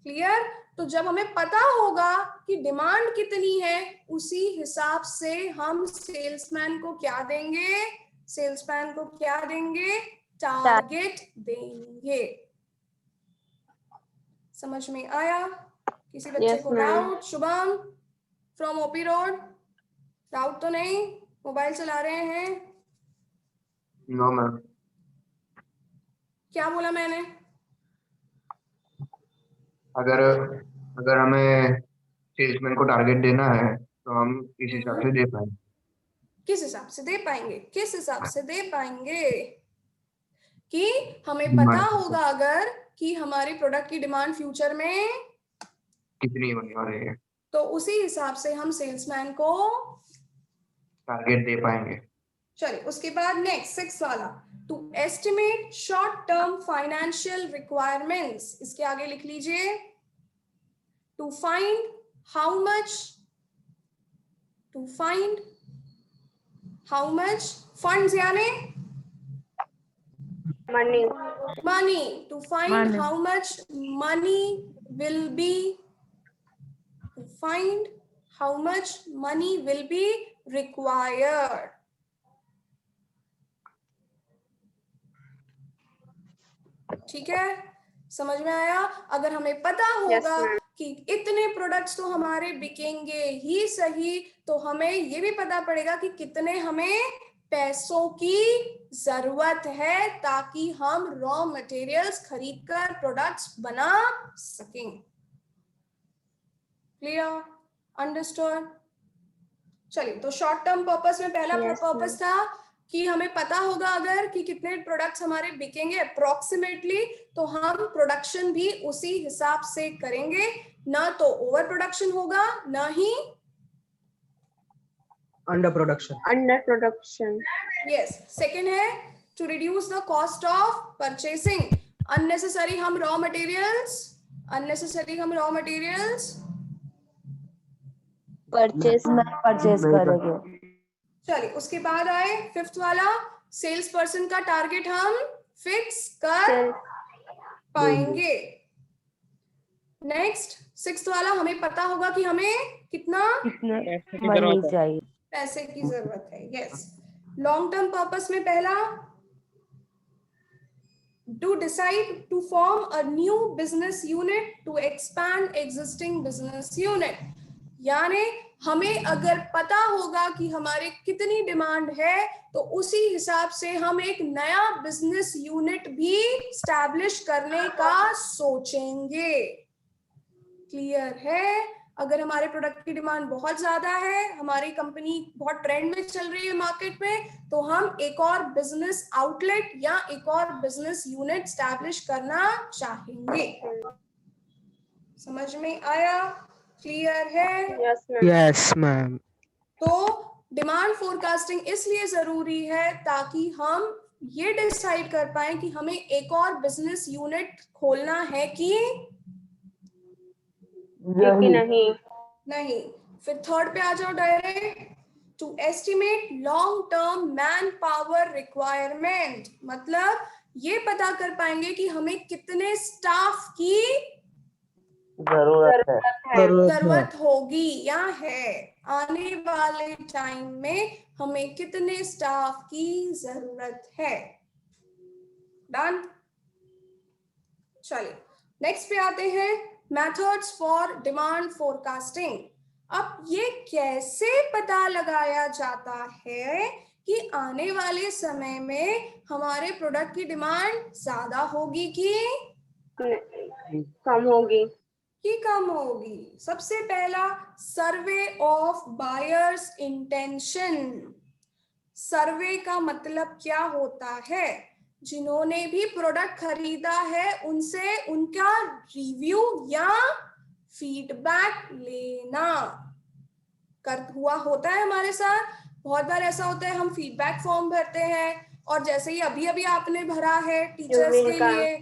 क्लियर? तो जब हमें पता होगा कि डिमांड कितनी है, उसी हिसाब से हम सेल्समैन को क्या देंगे? टारगेट देंगे। समझ में आया? किसी बच्चे को doubt? Shubham from OP road, doubt तो नहीं? मोबाइल चला रहे हैं? No ma'am. क्या बोला मैंने? अगर हमें सेल्समैन को टारगेट देना है तो हम इस हिसाब से दे पाएंगे। किस हिसाब से दे पाएंगे? किस हिसाब से दे पाएंगे? कि हमें पता होगा अगर कि हमारे प्रोडक्ट की डिमांड फ्यूचर में कितनी होने वाली है, तो उसी हिसाब से हम सेल्समैन को टारगेट दे पाएंगे। चलिए उसके बाद नेक्स्ट सिक्स वाला, to estimate short term financial requirements. इसके आगे लिख लीजिए, to find how much funds यानी money, to find how much money will be, required. ठीक है, समझ में आया? अगर हमें पता होगा कि इतने प्रोडक्ट्स तो हमारे बिकेंगे ही सही, तो हमें ये भी पता पड़ेगा कि कितने हमें पैसों की जरूरत है ताकि हम रॉ मटेरियल्स खरीदकर प्रोडक्ट्स बना सकें। क्लियर? अंडरस्टूड? चलिए, तो शॉर्ट टर्म पर्पस में पहला पर्पस था कि हमें पता होगा अगर कि कितने प्रोडक्ट्स हमारे बिकेंगे अप्रोक्सीमेटली, तो हम प्रोडक्शन भी उसी हिसाब से करेंगे, ना तो ओवर प्रोडक्शन होगा ना ही अंडर प्रोडक्शन। यस। सेकेंड है to reduce the cost of purchasing. Unnecessary हम रॉ मटेरियल्स परचेस परचेस करेंगे। चलिए उसके बाद आए फिफ्थ वाला, सेल्स पर्सन का टारगेट हम फिक्स कर पाएंगे। नेक्स्ट सिक्स्थ वाला, हमें पता होगा कि हमें कितना मनी चाहिए, पैसे की जरूरत है। यस, लॉन्ग टर्म पर्पस में पहला, to decide to form a new business unit to expand existing business unit, यानी हमें अगर पता होगा कि हमारे कितनी डिमांड है तो उसी हिसाब से हम एक नया बिजनेस यूनिट भी स्टैब्लिश करने का सोचेंगे। क्लियर है? अगर हमारे प्रोडक्ट की डिमांड बहुत ज्यादा है, हमारी कंपनी बहुत ट्रेंड में चल रही है मार्केट में, तो हम एक और बिजनेस आउटलेट या एक और बिजनेस यूनिट स्टैब्लिश करना चाहेंगे। समझ में आया? क्लियर है? Yes ma'am. तो डिमांड फोरकास्टिंग इसलिए जरूरी है ताकि हम ये डिसाइड कर पाए कि हमें एक और बिजनेस यूनिट खोलना है कि नहीं। फिर थर्ड पे आ जाओ direct, to estimate long term man power requirement, मतलब ये पता कर पाएंगे कि हमें कितने स्टाफ की जरूरत होगी या है, आने वाले टाइम में हमें कितने स्टाफ की जरूरत है। डन। चलिए नेक्स्ट पे आते हैं, मेथड्स फॉर डिमांड फोरकास्टिंग। अब ये कैसे पता लगाया जाता है कि आने वाले समय में हमारे प्रोडक्ट की डिमांड ज्यादा होगी कि कम होगी? कम होगी। सबसे पहला, सर्वे ऑफ बायर्स इंटेंशन। सर्वे का मतलब क्या होता है? जिन्होंने भी प्रोडक्ट खरीदा है उनसे उनका रिव्यू या फीडबैक लेना हुआ होता है हमारे साथ। बहुत बार ऐसा होता है हम फीडबैक फॉर्म भरते हैं और जैसे ही अभी अभी आपने भरा है टीचर्स के लिए,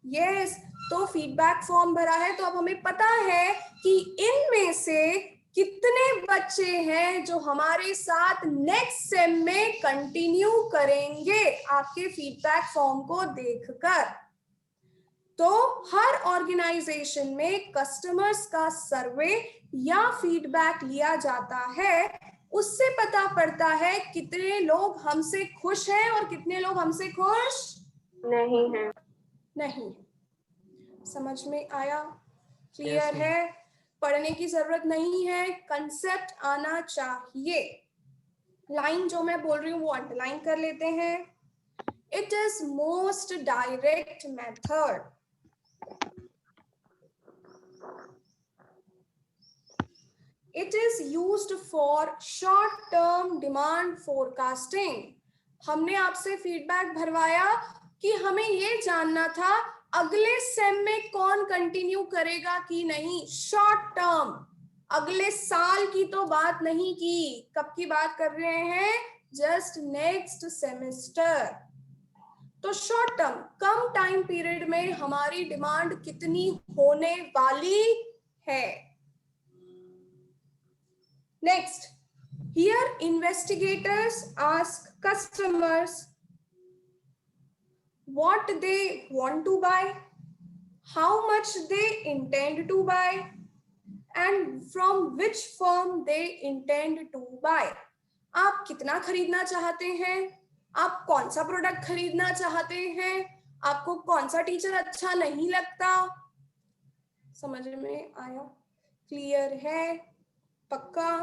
यस, तो फीडबैक फॉर्म भरा है तो अब हमें पता है कि इनमें से कितने बच्चे हैं जो हमारे साथ नेक्स्ट सेम में कंटिन्यू करेंगे आपके फीडबैक फॉर्म को देखकर। तो हर ऑर्गेनाइजेशन में कस्टमर्स का सर्वे या फीडबैक लिया जाता है, उससे पता पड़ता है कितने लोग हमसे खुश हैं और कितने लोग हमसे खुश नहीं हैं। नहीं। समझ में आया? क्लियर है? पढ़ने की जरूरत नहीं है, कंसेप्ट आना चाहिए। लाइन जो मैं बोल रही हूँ वो अंडरलाइन कर लेते हैं। It is most direct method. It is used for short-term demand forecasting. हमने आपसे फीडबैक भरवाया कि हमें ये जानना था अगले सेम में कौन कंटिन्यू करेगा कि नहीं। शॉर्ट टर्म, अगले साल की तो बात नहीं की, कब की बात कर रहे हैं? Just next semester. तो शॉर्ट टर्म, कम टाइम पीरियड में हमारी डिमांड कितनी होने वाली है। Next, here investigators ask customers what they want to buy, how much they intend to buy, and from which firm they intend to buy. आप कितना खरीदना चाहते हैं? आप कौन सा प्रोडक्ट खरीदना चाहते हैं? आपको कौन सा टीचर अच्छा नहीं लगता? समझ में आया? क्लियर है? पक्का?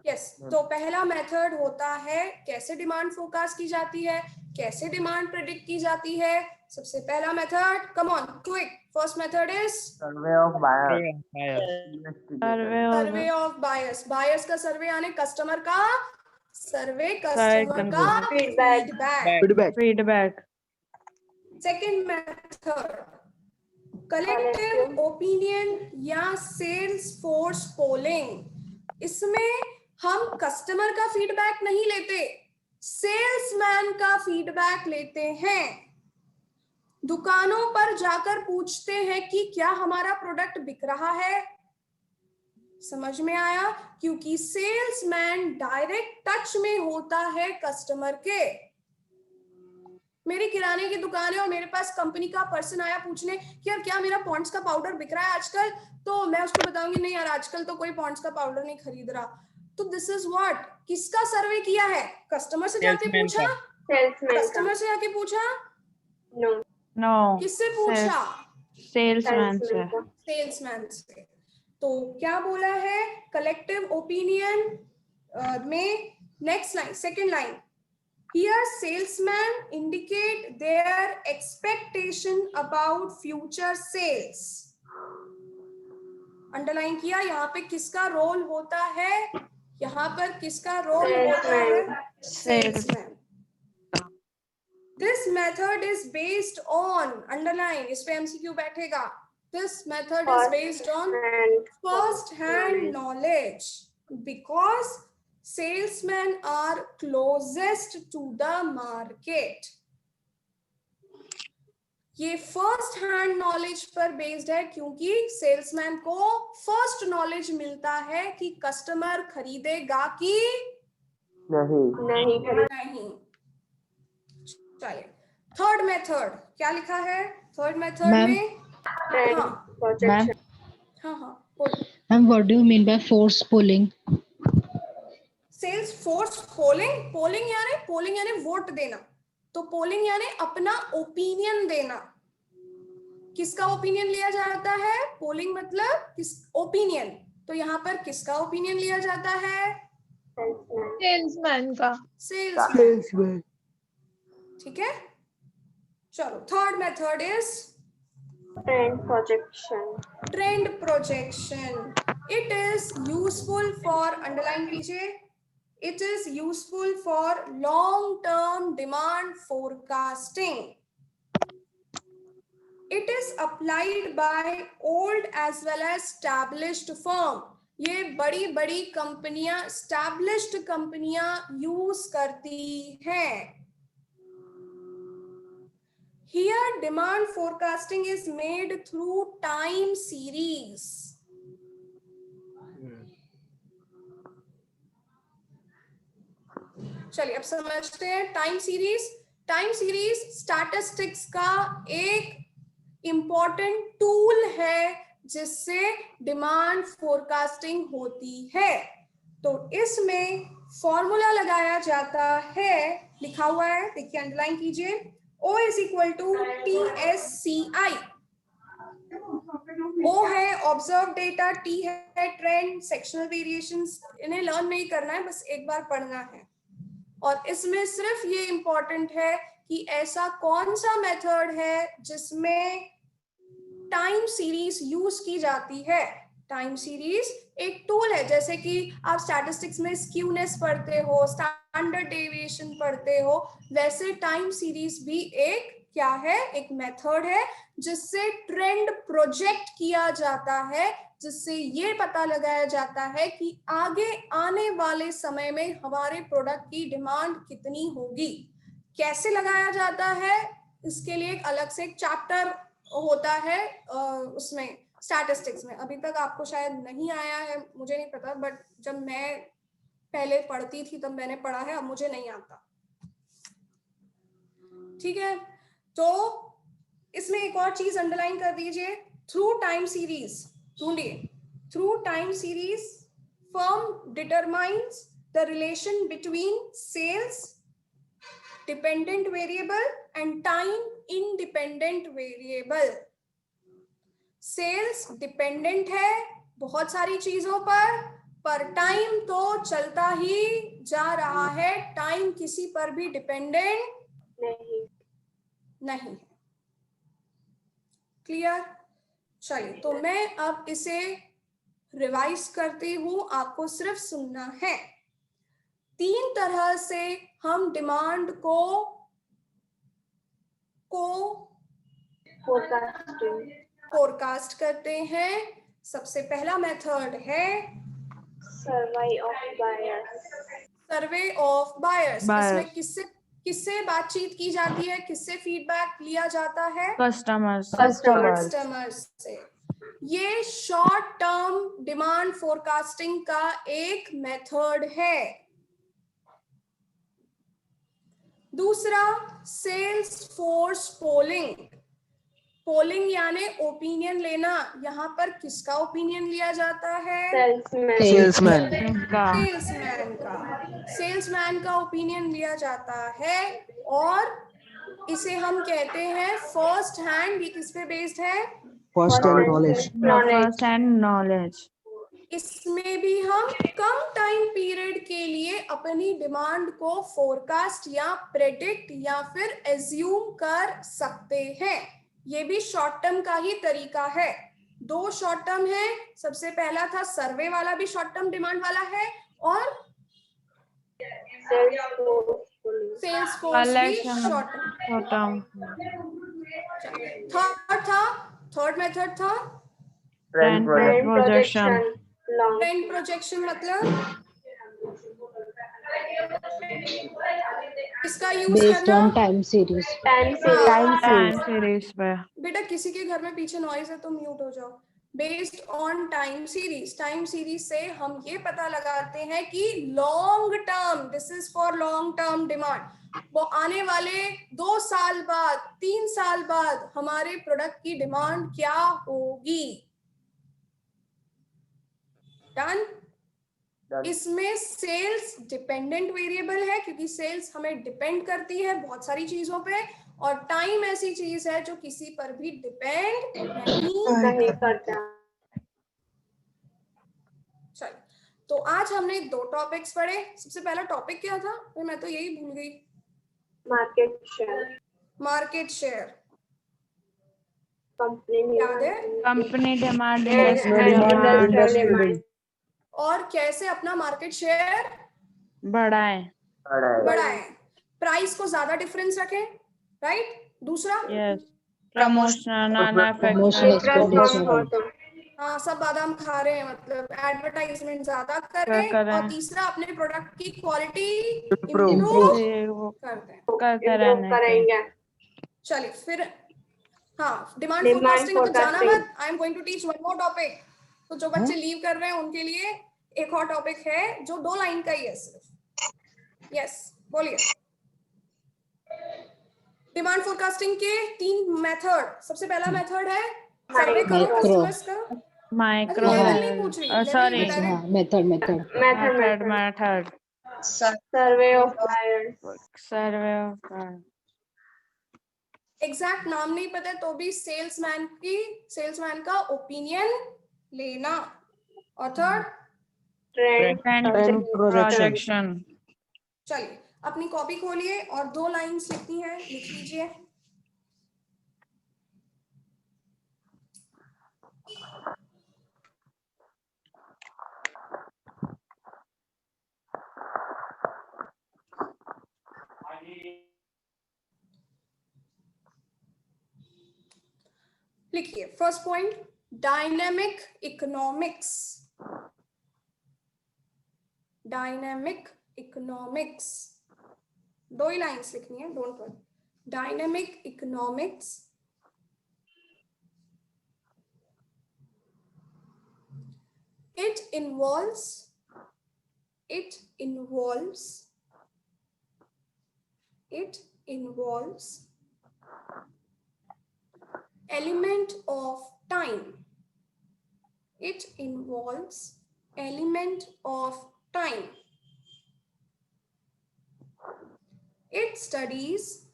यस। तो पहला मेथड होता है कैसे डिमांड फोरकास्ट की जाती है, कैसे डिमांड प्रेडिक्ट की जाती है। सबसे पहला method, come on quick, first method is survey of buyers. Survey of buyers. Buyers का सर्वे यानी कस्टमर का सर्वे, कस्टमर का feedback. Second method, collective opinion या सेल्स फोर्स पोलिंग। इसमें हम कस्टमर का फीडबैक नहीं लेते, सेल्समैन का फीडबैक लेते हैं। दुकानों पर जाकर पूछते हैं कि क्या हमारा प्रोडक्ट बिक रहा है। समझ में आया? क्योंकि सेल्समैन डायरेक्ट टच में होता है कस्टमर के। मेरी किराने की दुकान है और मेरे पास कंपनी का पर्सन आया पूछने कि यार क्या मेरा पॉन्ड्स का पाउडर बिक रहा है आजकल, तो मैं उसको बताऊंगी नहीं यार आजकल तो कोई पॉन्ड्स का पाउडर नहीं खरीद रहा। तो दिस इज व्हाट, किसका सर्वे किया है? कस्टमर से जाके पूछा? कस्टमर से जाके पूछा? नो, किससे पूछा? सेल्समैन से। सेल्समैन से। तो क्या बोला है? कलेक्टिव ओपिनियन में next line, second line, here salesmen indicate their expectation about future sales. Underline किया? यहाँ पे किसका रोल होता है? यहाँ पर किसका रोल होता है? Salesman. This method is based on, underline, इस पे MCQ बैठेगा। This method is based on first hand knowledge because salesmen are closest to the market. ये फर्स्ट हैंड नॉलेज पर बेस्ड है क्योंकि सेल्समैन को फर्स्ट नॉलेज मिलता है कि कस्टमर खरीदेगा कि नहीं। चलिए थर्ड मेथड क्या लिखा है? थर्ड मेथड में ma'am what do you mean by force pulling? Sales force polling, polling यानी वोट देना, तो पोलिंग यानी अपना ओपिनियन देना। किसका ओपिनियन लिया जाता है? पोलिंग मतलब किस ओपिनियन, तो यहाँ पर किसका ओपिनियन लिया जाता है? सेल्समैन का। सेल्समैन। ठीक है, चलो third method is trend projection. Trend projection it is useful for, underline कीजिए, it is useful for long term demand forecasting. It is applied by old as well as established firm. ये बड़ी बड़ी कंपनियां, established कंपनियां use करती हैं। Here demand forecasting is made through time series. चलिए अब समझते हैं time series. Time series statistics का एक इंपॉर्टेंट टूल है जिससे डिमांड फोरकास्टिंग होती है। तो इसमें फॉर्मूला लगाया जाता है, लिखा हुआ है, देखिए अंडरलाइन कीजिए, O is equal to TSCI। O है ऑब्जर्व डेटा, T है ट्रेंड, सेक्शनल वेरिएशंस, इन्हें लर्न नहीं करना है, बस एक बार पढ़ना है। और इसमें सिर्फ ये इंपॉर्टेंट है कि ऐसा कौन सा मेथड है जिसमें टाइम सीरीज यूज की जाती है। टाइम सीरीज एक टूल है, जैसे कि आप स्टैटिस्टिक्स में स्क्यूनेस पढ़ते हो, स्टैंडर्ड डेविएशन पढ़ते हो, वैसे टाइम सीरीज भी एक क्या है? एक मेथड है जिससे ट्रेंड प्रोजेक्ट किया जाता है, जिससे ये पता लगाया जाता है कि आगे आने वाले समय में हमारे प्रोडक्ट की डिमांड कितनी होगी। कैसे लगाया जाता है इसके लिए एक अलग से एक चैप्टर होता है उसमें स्टैटिस्टिक्स में। अभी तक आपको शायद नहीं आया है, मुझे नहीं पता, बट जब मैं पहले पढ़ती थी तब मैंने पढ़ा है, अब मुझे नहीं आता। ठीक है, तो इसमें एक और चीज अंडरलाइन कर दीजिए, थ्रू टाइम सीरीज। ढूंढिए, through time series firm determines the relation between sales dependent variable and time independent variable. Sales dependent है बहुत सारी चीजों पर टाइम तो चलता ही जा रहा है, टाइम किसी पर भी डिपेंडेंट नहीं। क्लियर? चलिए, तो मैं अब इसे रिवाइज करती हूं, आपको सिर्फ सुनना है। 3 तरह से हम डिमांड को फोरकास्ट करते हैं। सबसे पहला मेथड है सर्वे ऑफ बायर्स। इसमें किससे बातचीत की जाती है, किससे फीडबैक लिया जाता है? कस्टमर्स से। ये शॉर्ट टर्म डिमांड फोरकास्टिंग का एक मेथड है। दूसरा सेल्स फोर्स पोलिंग। पोलिंग यानी ओपिनियन लेना। यहाँ पर किसका ओपिनियन लिया जाता है? सेल्समैन सेल्समैन का ओपिनियन लिया जाता है और इसे हम कहते हैं फर्स्ट हैंड। ये किस पे बेस्ड है? First hand knowledge. First hand knowledge. इसमें भी हम कम टाइम पीरियड के लिए अपनी डिमांड को फोरकास्ट या प्रेडिक्ट या फिर एज्यूम कर सकते हैं। ये भी शॉर्ट टर्म का ही तरीका है। दो शॉर्ट टर्म है। सबसे पहला था सर्वे वाला, भी शॉर्ट टर्म डिमांड वाला है, और सेल्स फोर्स भी शॉर्ट टर्म। थर्ड मेथड था ट्रेंड प्रोजेक्शन। ट्रेंड प्रोजेक्शन मतलब इसका यूज बेस्ड ऑन करना टाइम सीरीज। टाइम सीरीज पे। बेटा किसी के घर में पीछे नॉइज है तो म्यूट हो जाओ। Based on time series. Time series से हम ये पता लगाते हैं कि long term, this is for long term demand, वो आने वाले 2 साल बाद, 3 साल बाद हमारे प्रोडक्ट की डिमांड क्या होगी। डन। इसमें सेल्स डिपेंडेंट वेरिएबल है क्योंकि सेल्स हमें डिपेंड करती है बहुत सारी चीजों पे, और टाइम ऐसी चीज है जो किसी पर भी डिपेंड नहीं करता। चलो, तो आज हमने 2 टॉपिक्स पढ़े। सबसे पहला टॉपिक क्या था? फिर मैं तो यही भूल गई। Market share. Market share company याद है? कंपनी डिमांड, डिमांड और कैसे अपना मार्केट शेयर बढ़ाएं। प्राइस को ज्यादा डिफरेंस रखें, राइट? दूसरा प्रमोशन, हाँ, सब बादाम खा रहे हैं मतलब एडवर्टाइजमेंट ज्यादा करें। और तीसरा अपने प्रोडक्ट की क्वालिटी इम्प्रूव करते रहेंगे। चलिए फिर, हाँ, डिमांड फोरकास्टिंग तो जाना मत। I am going to teach one more topic. तो जो बच्चे लीव कर रहे हैं उनके लिए एक और टॉपिक है जो 2 लाइन का ही है सिर्फ। यस, बोलिए। डिमांड फोरकास्टिंग के 3 मेथड। सबसे पहला मेथड है सर्वे करो कस्टमर्स का। माइक्रो नहीं पूछ रही, sorry method survey of exact नाम नहीं पता तो भी सेल्समैन का ओपिनियन लेना। और थर्ड ट्रेंड प्रोजेक्शन। चलिए अपनी कॉपी खोलिए और 2 लाइंस लिखनी है, लिख लीजिए। लिखिए first point, dynamic economics. Dynamic economics 2 ही लाइंस लिखनी है, don't worry. Dynamic economics it involves element of time. It involves element of time. It studies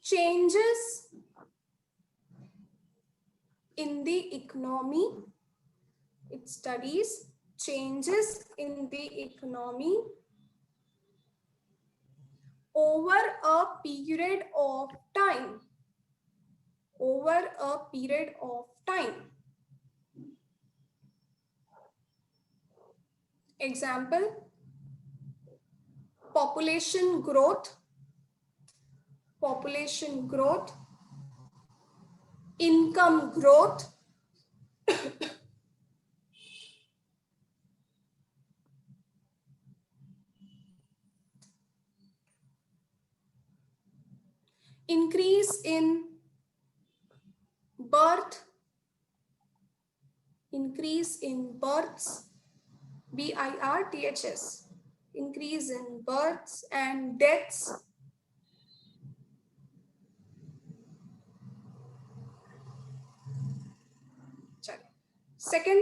changes in the economy. It studies changes in the economy over a period of time. Over a period of time. Example, population growth, income growth, in birth, increase in births, BIRTHS, increase in births and deaths. Second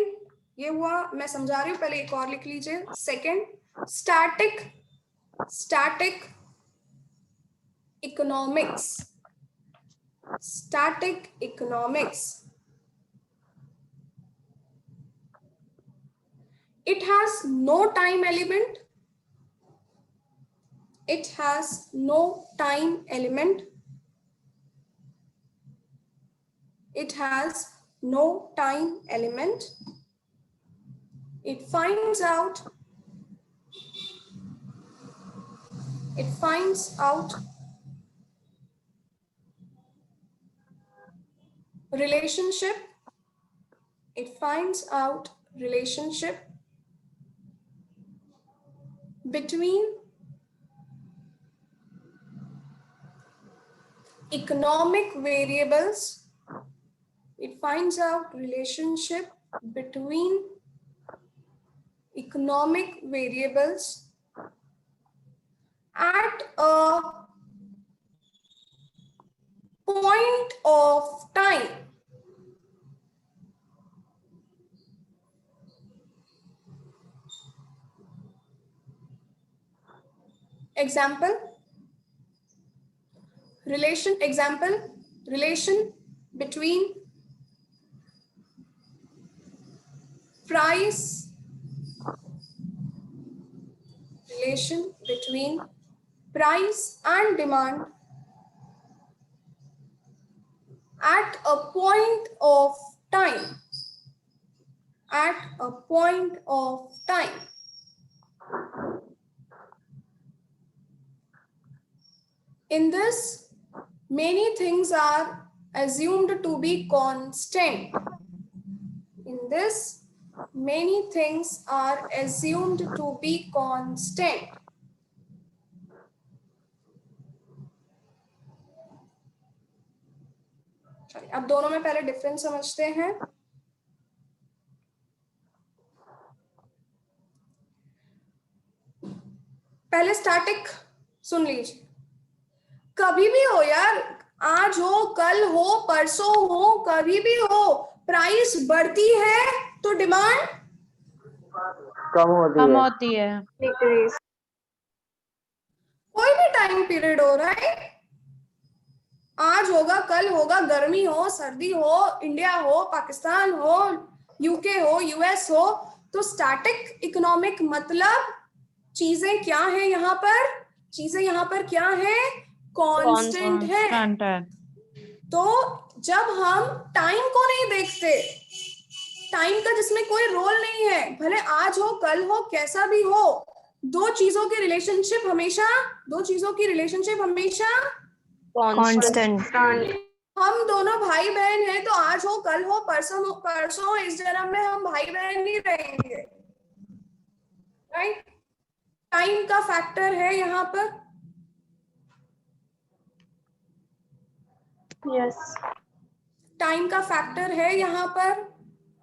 ये हुआ, मैं समझा रही हूं, पहले एक और लिख लीजिए. Second, static economics. Static economics, it has no time element. It has no time element. It has no time element. It finds out relationship. It finds out relationship between economic variables. It finds out relationship between economic variables at a point of time. Relation between price and demand at a point of time. In this, many things are assumed to be constant. चलिए, अब दोनों में पहले difference समझते हैं. पहले static सुन लीजिए. कभी भी हो यार, आज हो, कल हो, परसों हो, कभी भी हो, प्राइस बढ़ती है तो डिमांड कम होती है. कोई भी टाइम पीरियड हो रहा है, आज होगा, कल होगा, गर्मी हो, सर्दी हो, इंडिया हो, पाकिस्तान हो, यूके हो, यूएस हो, तो स्टैटिक इकोनॉमिक मतलब चीजें क्या है यहाँ पर? चीजें यहाँ पर क्या है? कांस्टेंट है. तो जब हम टाइम को नहीं देखते, टाइम का जिसमें कोई रोल नहीं है, भले आज हो, कल हो, कैसा भी हो, दो चीजों की रिलेशनशिप हमेशा कांस्टेंट. हम दोनों भाई बहन हैं, तो आज हो, कल हो, परसों इस जन्म में हम भाई बहन नहीं रहेंगे. राइट? टाइम का फैक्टर है यहाँ पर. यस. टाइम का फैक्टर है यहाँ पर.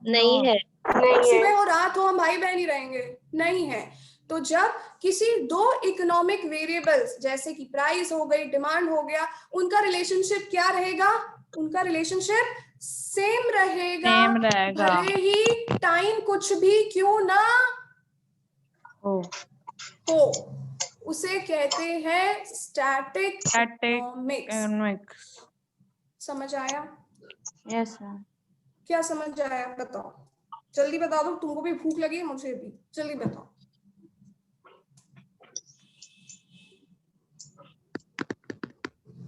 नहीं है. सुबह हो, रात हो, हम भाई बहन ही रहेंगे? नहीं है. तो जब किसी दो इकोनॉमिक वेरिएबल्स जैसे कि प्राइस हो गई, डिमांड हो गया, उनका रिलेशनशिप क्या रहेगा? उनका रिलेशनशिप सेम रहेगा, भले ही टाइम कुछ भी क्यों ना हो. उसे कहते हैं स्टैटिक इकोनॉमिक्स. समझ आया? Yes sir. क्या समझ आया? बताओ, जल्दी बता दो. तुमको भी भूख लगी है, मुझे भी. जल्दी बताओ.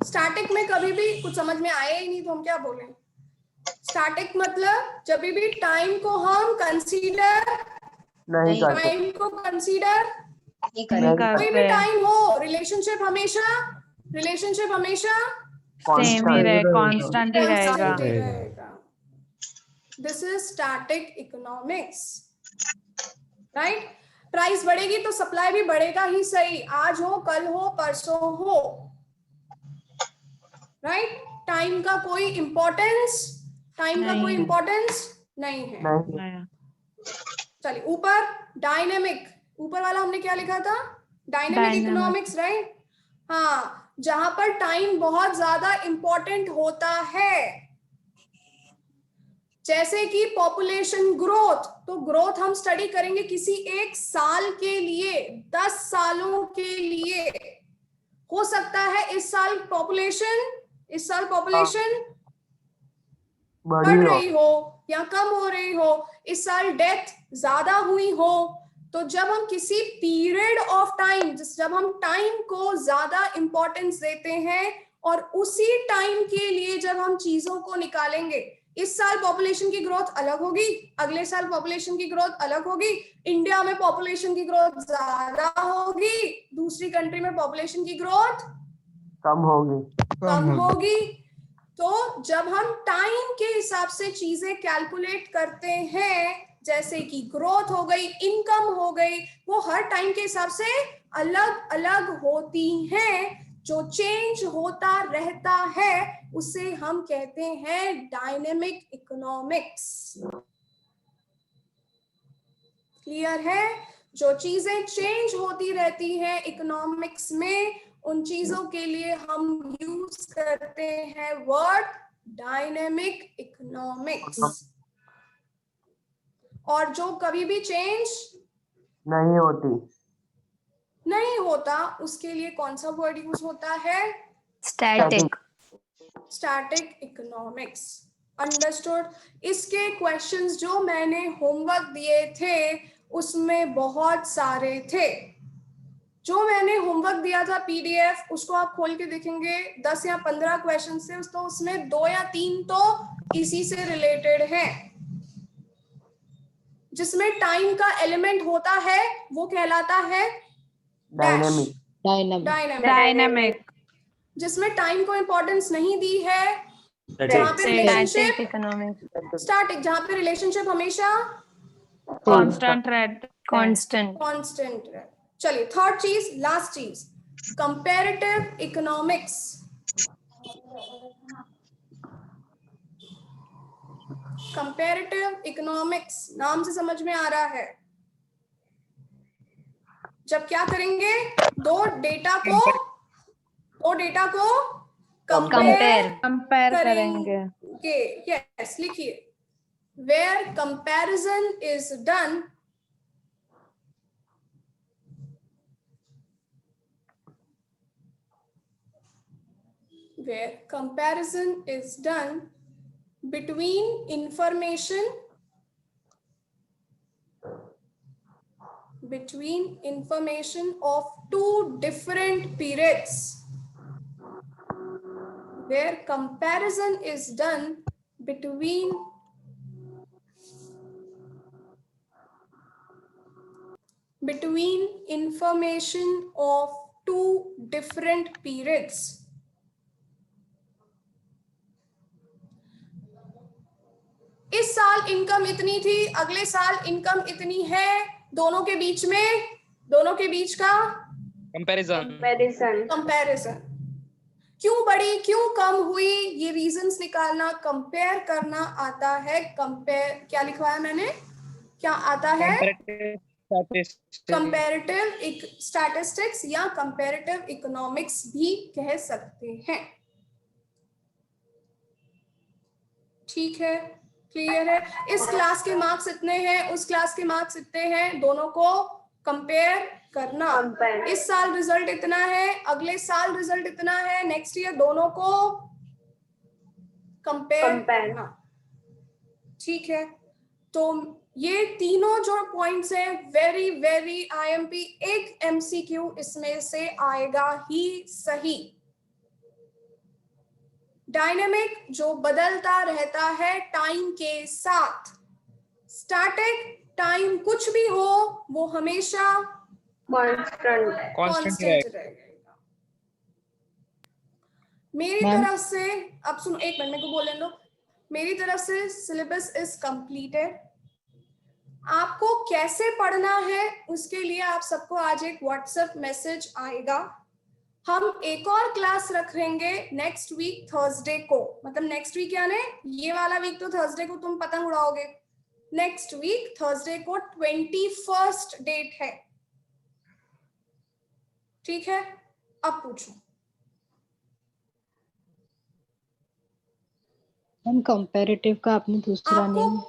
स्टैटिक में कभी भी कुछ समझ में आया ही नहीं तो हम क्या बोलें? स्टैटिक मतलब जब भी टाइम को हम कंसीडर नहीं कोई भी टाइम हो, रिलेशनशिप हमेशा सेम ही रहे, कांस्टेंट ही रहेगा. This is static economics. Right? Price बढ़ेगी तो सप्लाई भी बढ़ेगा ही सही, आज हो, कल हो, परसों हो. राइट? टाइम का कोई इम्पोर्टेंस नहीं है। चलिए ऊपर डायनेमिक, ऊपर वाला हमने क्या लिखा था? Dynamic economics, right? हाँ, जहां पर टाइम बहुत ज्यादा इंपॉर्टेंट होता है, जैसे कि पॉपुलेशन ग्रोथ। तो ग्रोथ हम स्टडी करेंगे किसी एक साल के लिए, 10 सालों के लिए। हो सकता है इस साल पॉपुलेशन बढ़ रही हो या कम हो रही हो, इस साल डेथ ज्यादा हुई हो। तो जब हम किसी पीरियड ऑफ टाइम, जब हम टाइम को ज्यादा इंपॉर्टेंस देते हैं और उसी टाइम के लिए जब हम चीजों को निकालेंगे, इस साल पॉपुलेशन की ग्रोथ अलग होगी, अगले साल पॉपुलेशन की ग्रोथ अलग होगी। इंडिया में पॉपुलेशन की ग्रोथ ज्यादा होगी, दूसरी कंट्री में पॉपुलेशन की ग्रोथ कम होगी। तो जब हम टाइम के हिसाब से चीजें कैलकुलेट करते हैं, जैसे कि ग्रोथ हो गई, इनकम हो गई, वो हर टाइम के हिसाब से अलग अलग होती हैं। जो चेंज होता रहता है उसे हम कहते हैं डायनेमिक इकोनॉमिक्स। क्लियर है? जो चीजें चेंज होती रहती हैं इकोनॉमिक्स में, उन चीजों के लिए हम यूज करते हैं वर्ड डायनेमिक इकोनॉमिक्स। और जो कभी भी चेंज नहीं होता, उसके लिए कौन सा वर्ड यूज होता है? Static economics. अंडरस्टूड? इसके क्वेश्चंस जो मैंने होमवर्क दिए थे उसमें बहुत सारे थे। जो मैंने होमवर्क दिया था पीडीएफ, उसको आप खोल के देखेंगे, 10 या 15 क्वेश्चन थे, तो उसमें 2 या 3 तो इसी से रिलेटेड हैं। जिसमें टाइम का एलिमेंट होता है वो कहलाता है डायनेमिक। जिसमें टाइम को इंपॉर्टेंस नहीं दी है, जहाँ पे रिलेशनशिप स्टैटिक, जहाँ पे रिलेशनशिप हमेशा कांस्टेंट है। चलिए थर्ड चीज, लास्ट चीज, कंपैरेटिव इकोनॉमिक्स। कंपैरेटिव इकोनॉमिक्स नाम से समझ में आ रहा है, जब क्या करेंगे, दो डेटा को कंपेयर करेंगे। यस, लिखिए, where comparison is done between information of two different periods, where comparison is done between information of two different periods. इस साल इनकम इतनी थी, अगले साल इनकम इतनी है, दोनों के बीच का कंपैरिजन। क्यों बढ़ी, क्यों कम हुई, ये रीजंस निकालना, कंपेयर करना आता है। कंपेयर क्या लिखवाया मैंने, क्या आता है? कंपैरेटिव स्टैटिस्टिक्स या कंपैरेटिव इकोनॉमिक्स भी कह सकते हैं। ठीक है, क्लियर है? इस क्लास के मार्क्स इतने हैं, उस क्लास के मार्क्स इतने हैं, दोनों को कंपेयर करना। इस साल रिजल्ट इतना है, अगले साल रिजल्ट इतना है, नेक्स्ट ईयर, दोनों को कंपेयर करना। ठीक है, तो ये तीनों जो पॉइंट्स हैं, वेरी वेरी आईएमपी, एक एमसीक्यू इसमें से आएगा ही सही। डायनेमिक जो बदलता रहता है टाइम के साथ, स्टैटिक टाइम कुछ भी हो वो हमेशा कांस्टेंट रहेगा। मेरी तरफ से, अब सुनो, एक मिनट मेरे को बोलने दो, मेरी तरफ से सिलेबस इज कंप्लीटेड। आपको कैसे पढ़ना है उसके लिए आप सबको आज एक व्हाट्सएप मैसेज आएगा। हम एक और क्लास रखेंगे नेक्स्ट वीक थर्सडे को, मतलब नेक्स्ट वीक यानी ये वाला वीक तो थर्सडे को तुम पतंग उड़ाओगे, नेक्स्ट वीक थर्सडे को 21st डेट है, ठीक है। अब पूछो। हम कंपैरेटिव का आपने दूसरा नेम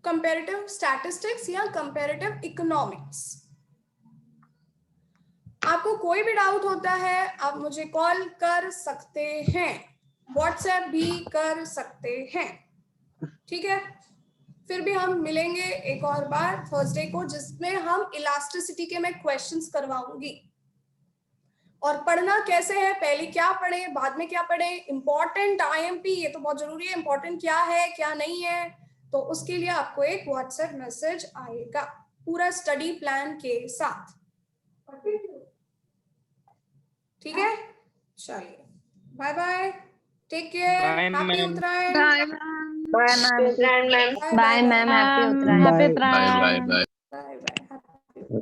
कंपैरेटिव स्टैटिस्टिक्स या कंपैरेटिव इकोनॉमिक्स। आपको कोई भी डाउट होता है आप मुझे कॉल कर सकते हैं, व्हाट्सएप भी कर सकते हैं, ठीक है। फिर भी हम मिलेंगे एक और बार थर्सडे को, जिसमें हम इलास्टिसिटी के मैं क्वेश्चंस करवाऊंगी। और पढ़ना कैसे है, पहले क्या पढ़े बाद में क्या पढ़े, इंपॉर्टेंट आईएमपी, ये तो बहुत जरूरी है, इंपॉर्टेंट क्या है क्या नहीं है, तो उसके लिए आपको एक व्हाट्सएप मैसेज आएगा पूरा स्टडी प्लान के साथ, ठीक है। चलिए bye bye, take care, happy Uttarayan. Bye ma'am, happy Uttarayan. Bye.